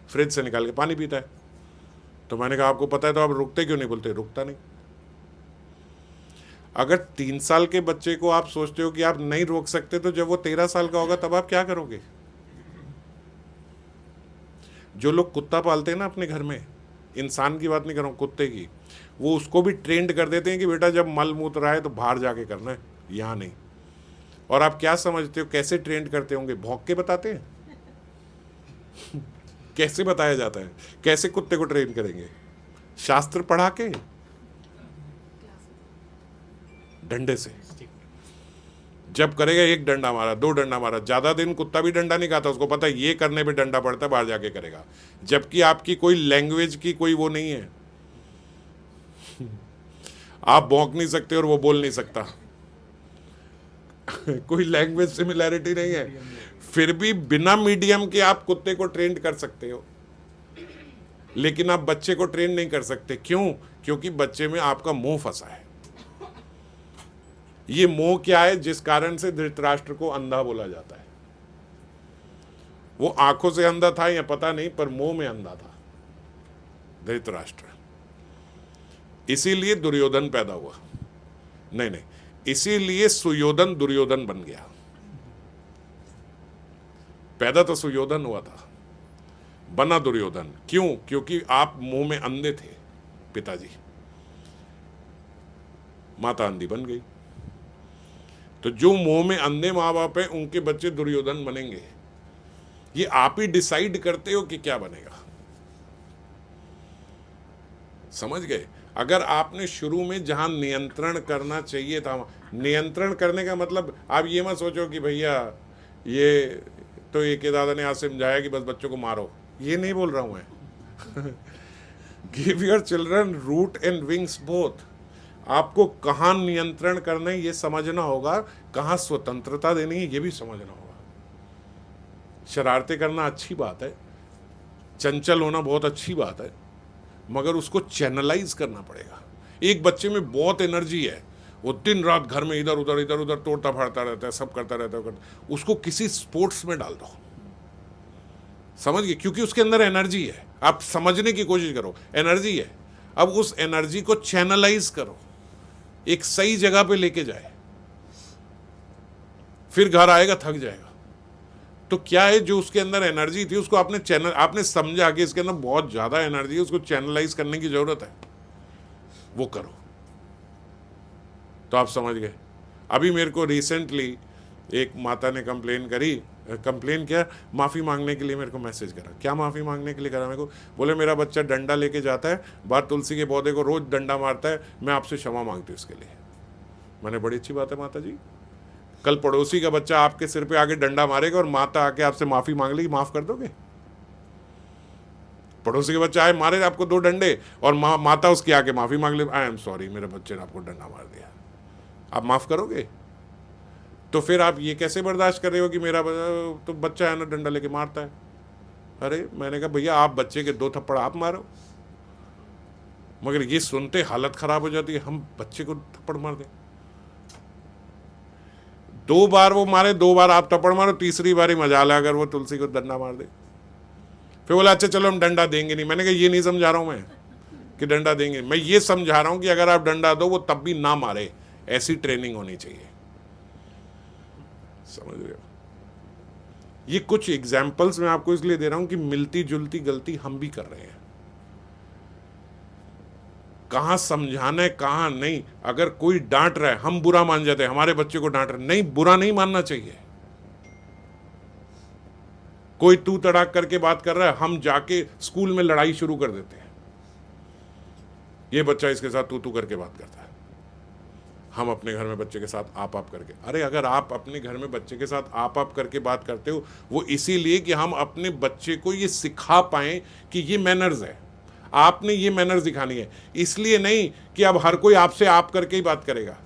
फ्रिज से निकाल के पानी पीता है। तो मैंने कहा आपको पता है तो आप रुकते क्यों नहीं? बोलते रुकता नहीं। अगर 3 साल के बच्चे को आप सोचते हो कि आप नहीं रोक सकते, तो जब वो 13 साल का होगा तब आप क्या करोगे? जो लोग कुत्ता पालते हैं ना अपने घर में, इंसान की बात नहीं कर रहा हूं, कुत्ते की, वो उसको भी ट्रेंड कर देते हैं कि बेटा जब मल मूत्र आए तो बाहर जाके करना है, यहाँ नहीं। और आप क्या समझते हो कैसे ट्रेंड करते होंगे? भौंक के बताते हैं? कैसे बताया जाता है? कैसे कुत्ते को ट्रेन करेंगे? शास्त्र पढ़ा के? डंडे से। जब करेगा 1 डंडा मारा, 2 डंडा मारा, ज्यादा दिन कुत्ता भी डंडा नहीं खाता, उसको पता है ये करने पे डंडा पड़ता है, बाहर जाके करेगा। जबकि आपकी कोई लैंग्वेज की कोई वो नहीं है, आप भौंक नहीं सकते और वो बोल नहीं सकता। कोई लैंग्वेज सिमिलैरिटी नहीं है, फिर भी बिना मीडियम के आप कुत्ते को ट्रेन कर सकते हो, लेकिन आप बच्चे को ट्रेन नहीं कर सकते। क्यों? क्योंकि बच्चे में आपका मोह फंसा है। ये मोह क्या है जिस कारण से धृतराष्ट्र को अंधा बोला जाता है? वो आंखों से अंधा था या पता नहीं, पर मोह में अंधा था धृतराष्ट्र। इसीलिए दुर्योधन पैदा हुआ। नहीं, इसीलिए सुयोधन दुर्योधन बन गया। पैदा तो सुयोधन हुआ था, बना दुर्योधन। क्यों? क्योंकि आप मुंह में अंधे थे, पिताजी, माता अंधी बन गई। तो जो मुंह में अंधे माँ बाप है उनके बच्चे दुर्योधन बनेंगे। ये आप ही डिसाइड करते हो कि क्या बनेगा। समझ गए? अगर आपने शुरू में जहां नियंत्रण करना चाहिए था, नियंत्रण करने का मतलब आप ये मत सोचो कि भैया ये तो एक दादा ने आज समझाया कि बस बच्चों को मारो, ये नहीं बोल रहा हूं मैं। Give your children root and wings both. आपको कहाँ नियंत्रण करना है ये समझना होगा, कहाँ स्वतंत्रता देनी है ये भी समझना होगा। शरारतें करना अच्छी बात है, चंचल होना बहुत अच्छी बात है, मगर उसको चैनलाइज करना पड़ेगा। एक बच्चे में बहुत एनर्जी है, वो दिन रात घर में इधर उधर तोड़ता फाड़ता रहता है, सब करता रहता है, उसको किसी स्पोर्ट्स में डाल दो। समझ गए? क्योंकि उसके अंदर एनर्जी है। आप समझने की कोशिश करो, एनर्जी है। अब उस एनर्जी को चैनलाइज करो, एक सही जगह पे लेके जाए, फिर घर आएगा थक जाएगा। तो क्या है, जो उसके अंदर एनर्जी थी उसको आपने समझा कि इसके अंदर बहुत ज्यादा एनर्जी है, उसको चैनलाइज करने की जरूरत है, वो करो। तो आप समझ गए। अभी मेरे को रिसेंटली एक माता ने कंप्लेन किया, माफ़ी मांगने के लिए मेरे को मैसेज करा। क्या माफ़ी मांगने के लिए करा मेरे को? बोले मेरा बच्चा डंडा लेके जाता है, बाहर तुलसी के पौधे को रोज डंडा मारता है, मैं आपसे क्षमा मांगती हूँ इसके लिए। मैंने बड़ी अच्छी बात है माता जी, कल पड़ोसी का बच्चा आपके सिर पे आके डंडा मारेगा और माता आके आपसे माफ़ी मांग लेगी, माफ़ कर दोगे? पड़ोसी के बच्चा आए मारे आपको 2 डंडे और माता उसकी आके माफ़ी मांग ले, आई एम सॉरी मेरे बच्चे ने आपको डंडा मार दिया, आप माफ़ करोगे? तो फिर आप ये कैसे बर्दाश्त कर रहे हो कि मेरा तो बच्चा है ना डंडा लेके मारता है? अरे मैंने कहा भैया आप बच्चे के 2 थप्पड़ आप मारो। मगर ये सुनते हालत खराब हो जाती है, हम बच्चे को थप्पड़ मार दें। 2 बार वो मारे, 2 बार आप थप्पड़ मारो, तीसरी बारी मजाल है अगर वो तुलसी को डंडा मार दे। फिर बोला अच्छा चलो हम डंडा देंगे नहीं। मैंने कहा ये नहीं समझा रहा हूं मैं कि डंडा देंगे, मैं ये समझा रहा हूं कि अगर आप डंडा दो वो तब भी ना मारे, ऐसी ट्रेनिंग होनी चाहिए। समझ रहे हो? ये कुछ एग्जाम्पल्स मैं आपको इसलिए दे रहा हूं कि मिलती जुलती गलती हम भी कर रहे हैं। कहां समझाना है कहां नहीं। अगर कोई डांट रहा है हम बुरा मान जाते हैं, हमारे बच्चे को डांट रहे, नहीं, बुरा नहीं मानना चाहिए। कोई तू तड़ाक करके बात कर रहा है, हम जाके स्कूल में लड़ाई शुरू कर देते हैं, ये बच्चा इसके साथ तू करके बात करता है। हम अपने घर में बच्चे के साथ आप करके, अरे अगर आप अपने घर में बच्चे के साथ आप करके बात करते हो, वो इसीलिए कि हम अपने बच्चे को ये सिखा पाएँ कि ये मैनर्स है, आपने ये मैनर्स दिखानी है। इसलिए नहीं कि अब हर कोई आपसे आप करके ही बात करेगा।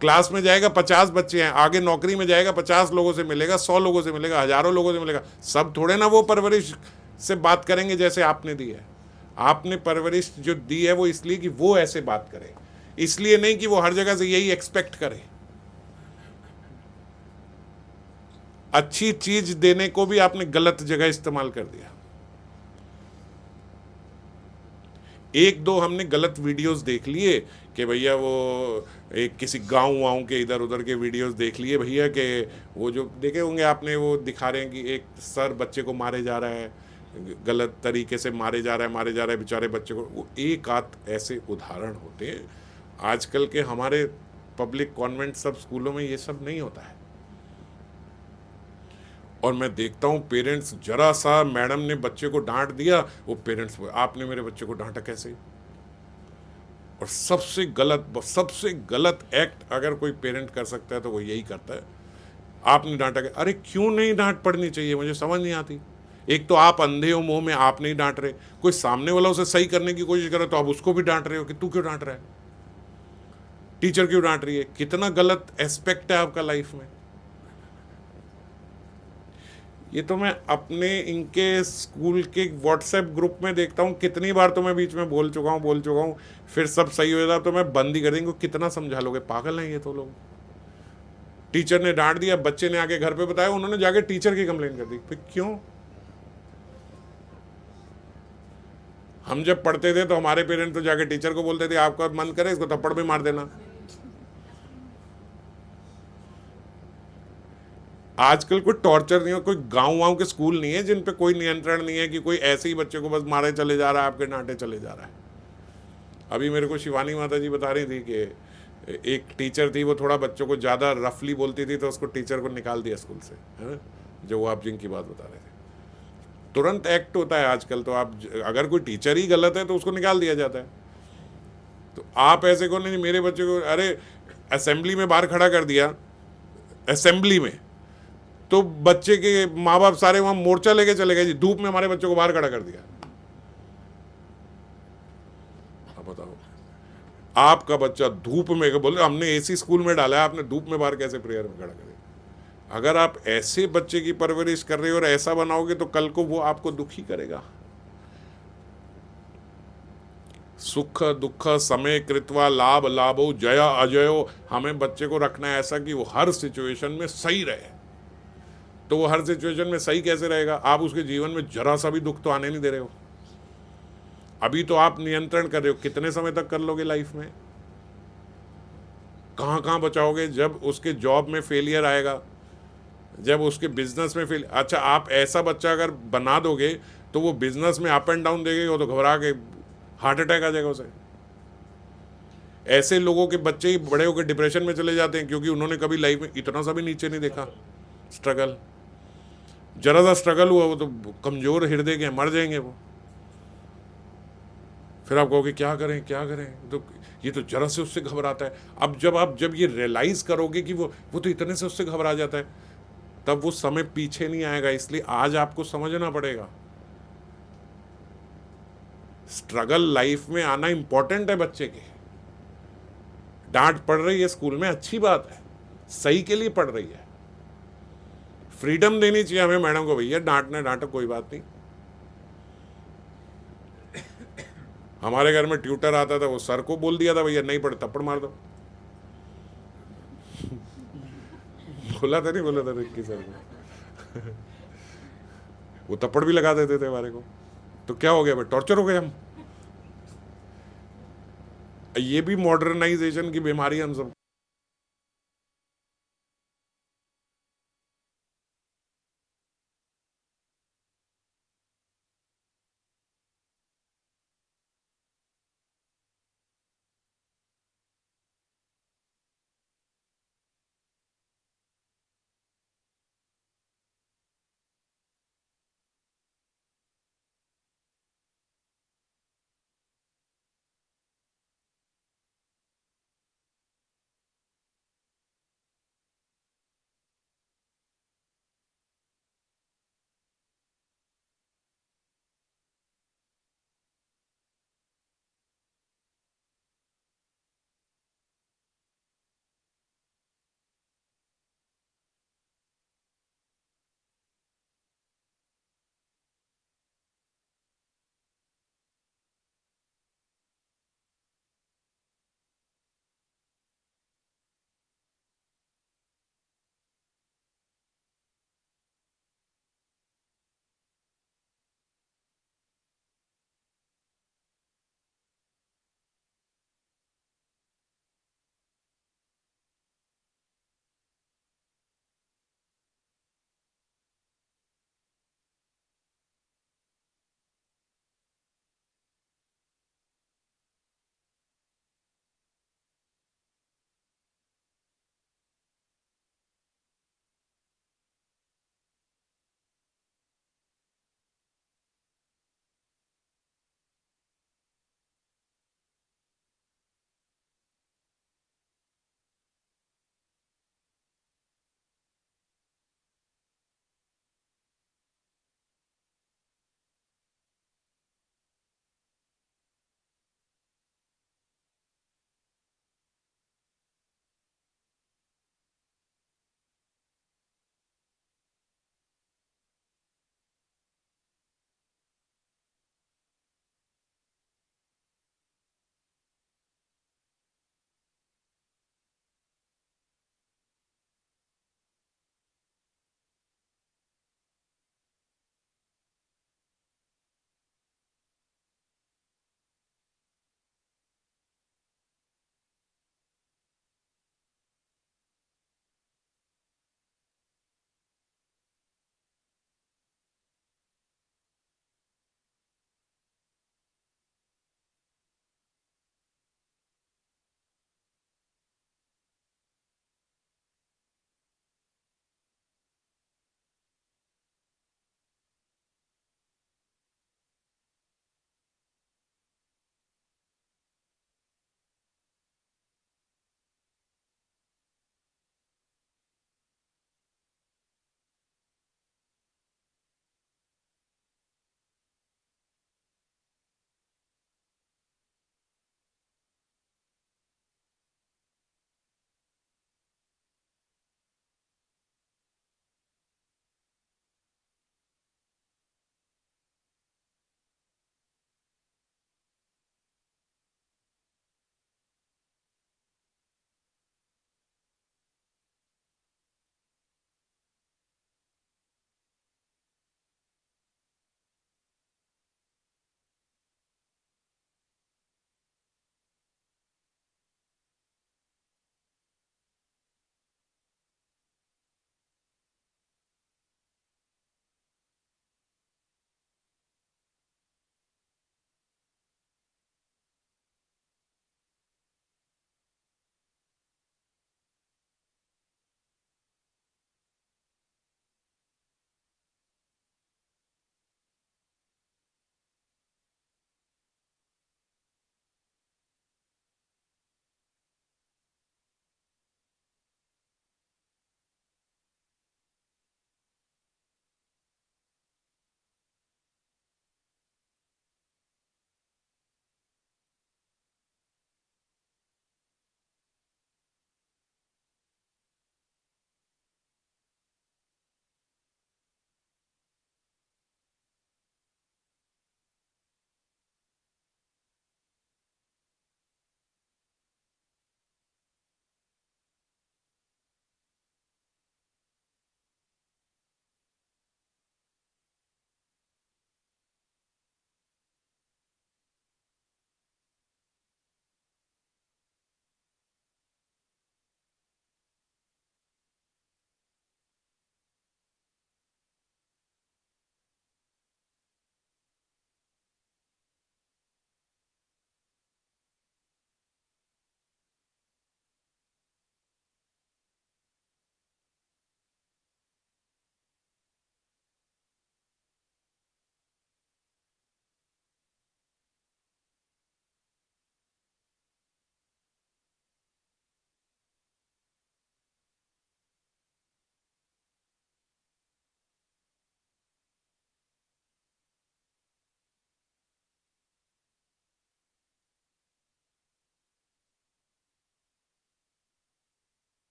क्लास में जाएगा 50 बच्चे हैं, आगे नौकरी में जाएगा 50 लोगों से मिलेगा, 100 लोगों से मिलेगा, हजारों लोगों से मिलेगा, सब थोड़े ना वो परवरिश से बात करेंगे जैसे आपने दी है। आपने परवरिश जो दी है वो इसलिए कि वो ऐसे बात करे, इसलिए नहीं कि वो हर जगह से यही एक्सपेक्ट करे। अच्छी चीज देने को भी आपने गलत जगह इस्तेमाल कर दिया। एक दो हमने गलत वीडियोस देख लिए कि भैया वो एक किसी गांव वाँव के इधर उधर के वीडियोस देख लिए भैया कि वो जो देखे होंगे आपने, वो दिखा रहे हैं कि एक सर बच्चे को मारे जा रहा है, गलत तरीके से मारे जा रहा है बेचारे बच्चे को। वो एक आध ऐसे उदाहरण होते हैं। आजकल के हमारे पब्लिक कॉन्वेंट सब स्कूलों में ये सब नहीं होता है। और मैं देखता हूँ पेरेंट्स, जरा सा मैडम ने बच्चे को डांट दिया, वो पेरेंट्स, आपने मेरे बच्चे को डांटा कैसे। और सबसे गलत एक्ट अगर कोई पेरेंट कर सकता है तो वो यही करता है, आपने डांटा के, अरे क्यों नहीं डांट पड़नी चाहिए, मुझे समझ नहीं आती। एक तो आप अंधे हो मुंह में, आप नहीं डांट रहे, कोई सामने वाला उसे सही करने की कोशिश करे तो आप उसको भी डांट रहे हो कि तू क्यों डांट रहा है, टीचर क्यों डांट रही है। कितना गलत एस्पेक्ट है आपका लाइफ में। ये तो मैं अपने इनके स्कूल के व्हाट्सएप ग्रुप में देखता हूँ, कितनी बार तो मैं बीच में बोल चुका हूँ, फिर सब सही हो जाता तो मैं बंद ही कर देंगे। कितना समझा लोगे, पागल हैं ये तो लोग। टीचर ने डांट दिया, बच्चे ने आके घर पे बताया, उन्होंने जाके टीचर की कंप्लेन कर दी। फिर क्यों? हम जब पढ़ते थे तो हमारे पेरेंट तो जाके टीचर को बोलते थे आपका मन करे इसको थप्पड़ भी मार देना। आजकल कोई टॉर्चर नहीं है, कोई गांव वाँव के स्कूल नहीं है जिन पे कोई नियंत्रण नहीं है कि कोई ऐसे ही बच्चे को बस मारे चले जा रहा है, आपके डांटे चले जा रहा है। अभी मेरे को शिवानी माता जी बता रही थी कि एक टीचर थी, वो थोड़ा बच्चों को ज़्यादा रफली बोलती थी तो उसको टीचर को निकाल दिया स्कूल से, है जो वो आप जिनकी बात बता रहे थे। तुरंत एक्ट होता है आजकल, तो आप अगर कोई टीचर ही गलत है तो उसको निकाल दिया जाता है। तो आप ऐसे को नहीं, मेरे बच्चे को अरे असेंबली में बाहर खड़ा कर दिया, असेंबली में, तो बच्चे के माँ बाप सारे वहां मोर्चा लेके चले गए जी, धूप में हमारे बच्चों को बाहर खड़ा कर दिया। अब बताओ, आपका बच्चा धूप में, बोले हमने एसी स्कूल में डाला है, आपने धूप में बाहर कैसे प्रेयर में खड़ा करेगा। अगर आप ऐसे बच्चे की परवरिश कर रहे हो और ऐसा बनाओगे तो कल को वो आपको दुखी करेगा। सुख दुख समय कृत्वा लाभ लाभो जया अजयो, हमें बच्चे को रखना है ऐसा कि वो हर सिचुएशन में सही रहे। तो वो हर सिचुएशन में सही कैसे रहेगा? आप उसके जीवन में जरा सा भी दुख तो आने नहीं दे रहे हो। अभी तो आप नियंत्रण कर रहे हो, कितने समय तक कर लोगे लाइफ में? कहाँ कहाँ बचाओगे? जब उसके जॉब में फेलियर आएगा, जब उसके बिजनेस में फेल, अच्छा आप ऐसा बच्चा अगर बना दोगे तो वो बिजनेस में अप एंड डाउन देगा, वो तो घबरा के हार्ट अटैक आ जाएगा उसे। ऐसे लोगों के बच्चे ही बड़े होकर डिप्रेशन में चले जाते हैं क्योंकि उन्होंने कभी लाइफ में इतना सा भी नीचे नहीं देखा। स्ट्रगल, जरा सा स्ट्रगल हुआ वो तो कमजोर हृदय के मर जाएंगे वो। फिर आप कहोगे क्या करें क्या करें, तो ये तो जरा से उससे घबराता है। अब जब ये रियलाइज करोगे कि वो तो इतने से उससे घबरा जाता है, तब वो समय पीछे नहीं आएगा। इसलिए आज आपको समझना पड़ेगा, स्ट्रगल लाइफ में आना इंपॉर्टेंट है। बच्चे के डांट पड़ रही है स्कूल में, अच्छी बात है, सही के लिए पड़ रही है। फ्रीडम देनी चाहिए हमें मैडम को, भैया डांटना डांटो कोई बात नहीं। हमारे घर में ट्यूटर आता था, वो सर को बोल दिया था भैया नहीं पढ़े थप्पड़ मार दो। बोला था नहीं बोला था रिक्की सर को। वो थप्पड़ भी लगा देते थे हमारे को। तो क्या हो गया भाई, टॉर्चर हो गए हम। ये भी मॉडर्नाइजेशन की बीमारी हम सब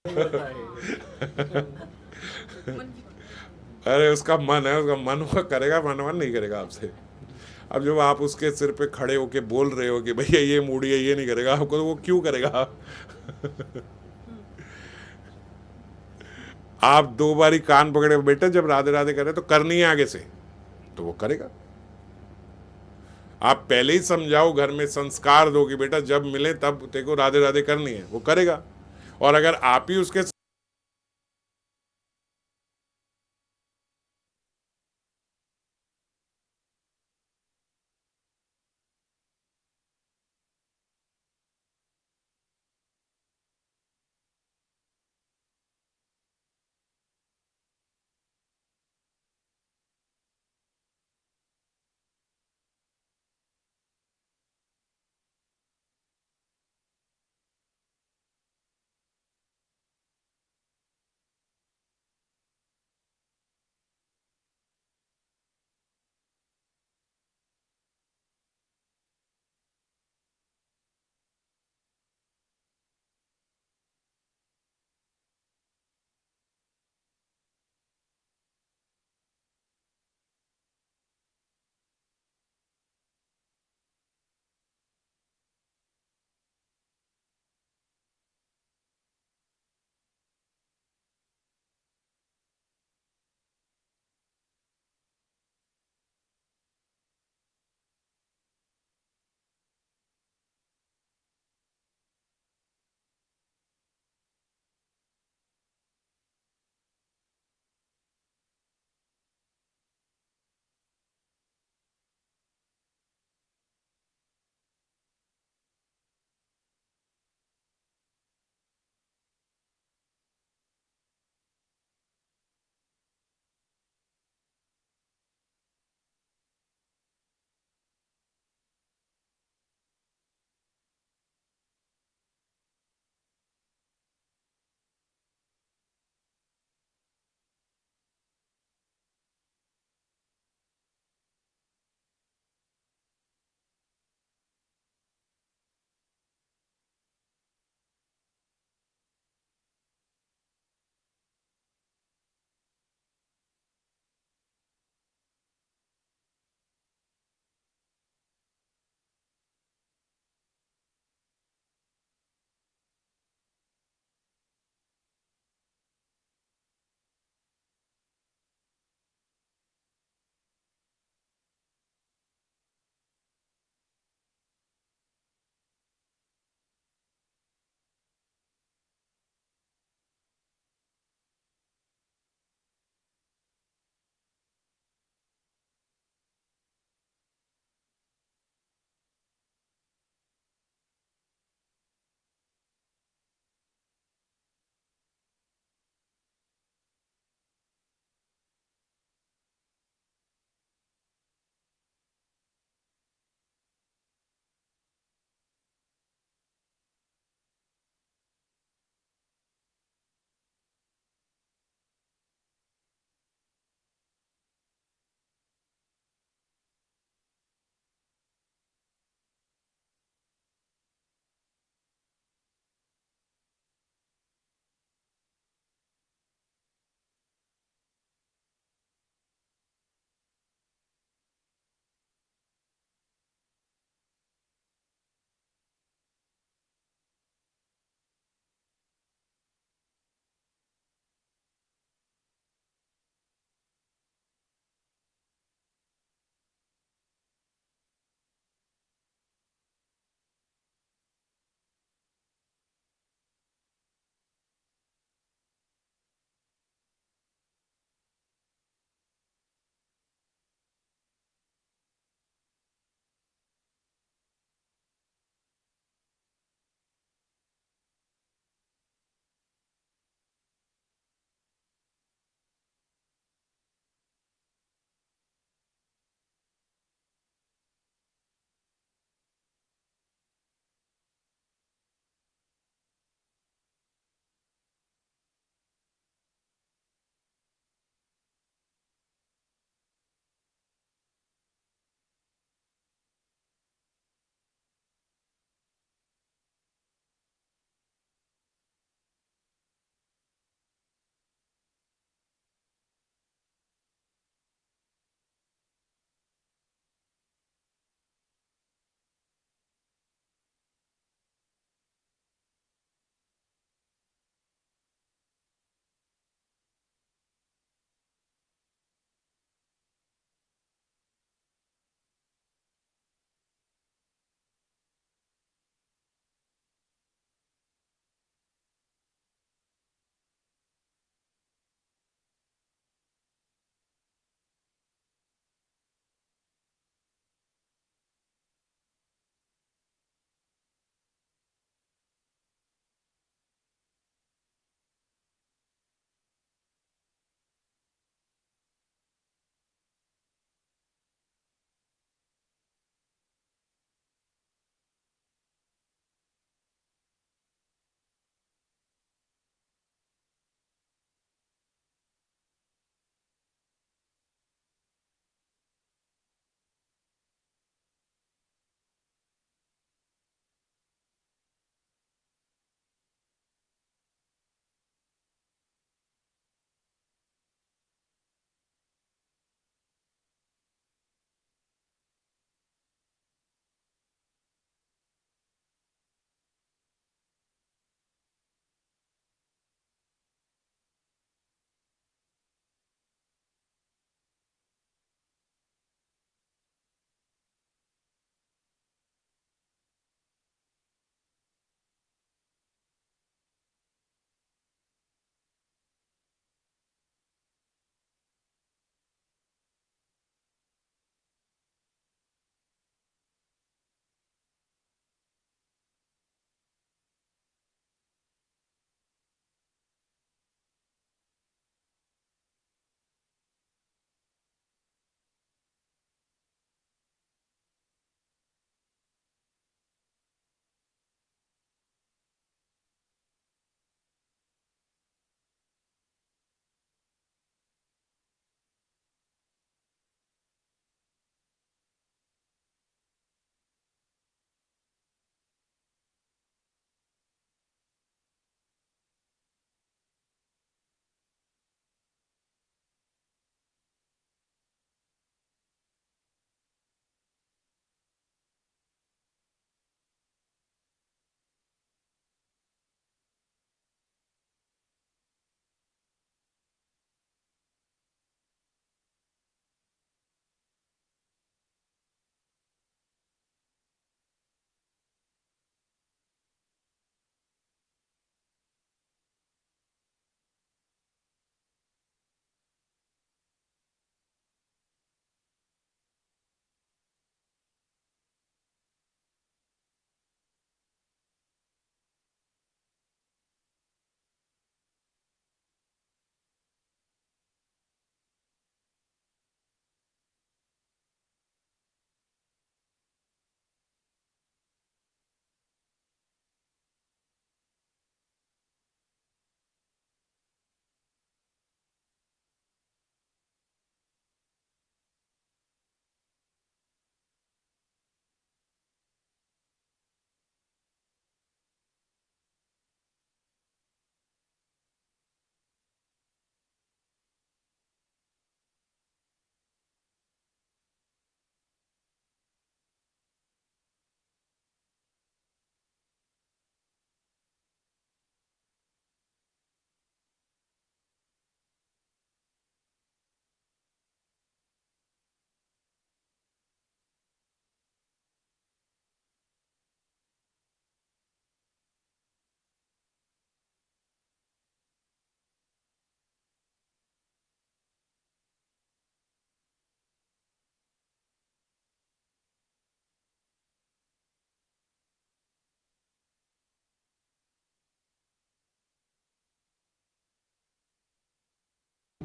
बोलता है ये। अरे उसका मन है, उसका मन हुआ करेगा, मन नहीं करेगा आपसे। अब जब आप उसके सिर पे खड़े होके बोल रहे हो कि भैया ये मूडी है, ये नहीं करेगा आपको, तो वो क्यों करेगा? आप 2 बारी कान पकड़े, बेटा जब राधे राधे करे तो करनी है आगे से, तो वो करेगा। आप पहले ही समझाओ, घर में संस्कार दो कि बेटा जब मिले तब तेको राधे राधे करनी है, वो करेगा। और अगर आप ही उसके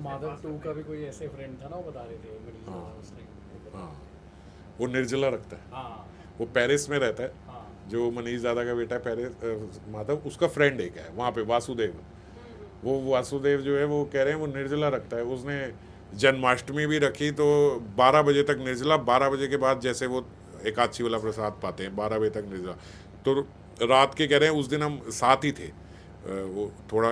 माधव 2 का भी कोई ऐसे फ्रेंड था ना, वो बता रहे थे मनीष हाँ। दादा उस टाइम। हाँ, वो निर्जला रखता है, हाँ वो पेरिस में रहता है। हाँ जो मनीष दादा का बेटा है पेरिस, माधव, उसका फ्रेंड एक है वहाँ पे, वासुदेव। वो वासुदेव जो है वो कह रहे हैं वो निर्जला रखता है। उसने जन्माष्टमी भी रखी तो 12 बजे तक निर्जला, 12 बजे के बाद जैसे वो एकादशी वाला प्रसाद पाते हैं 12 बजे तक निर्जला। तो रात के कह रहे हैं उस दिन हम साथ ही थे, वो थोड़ा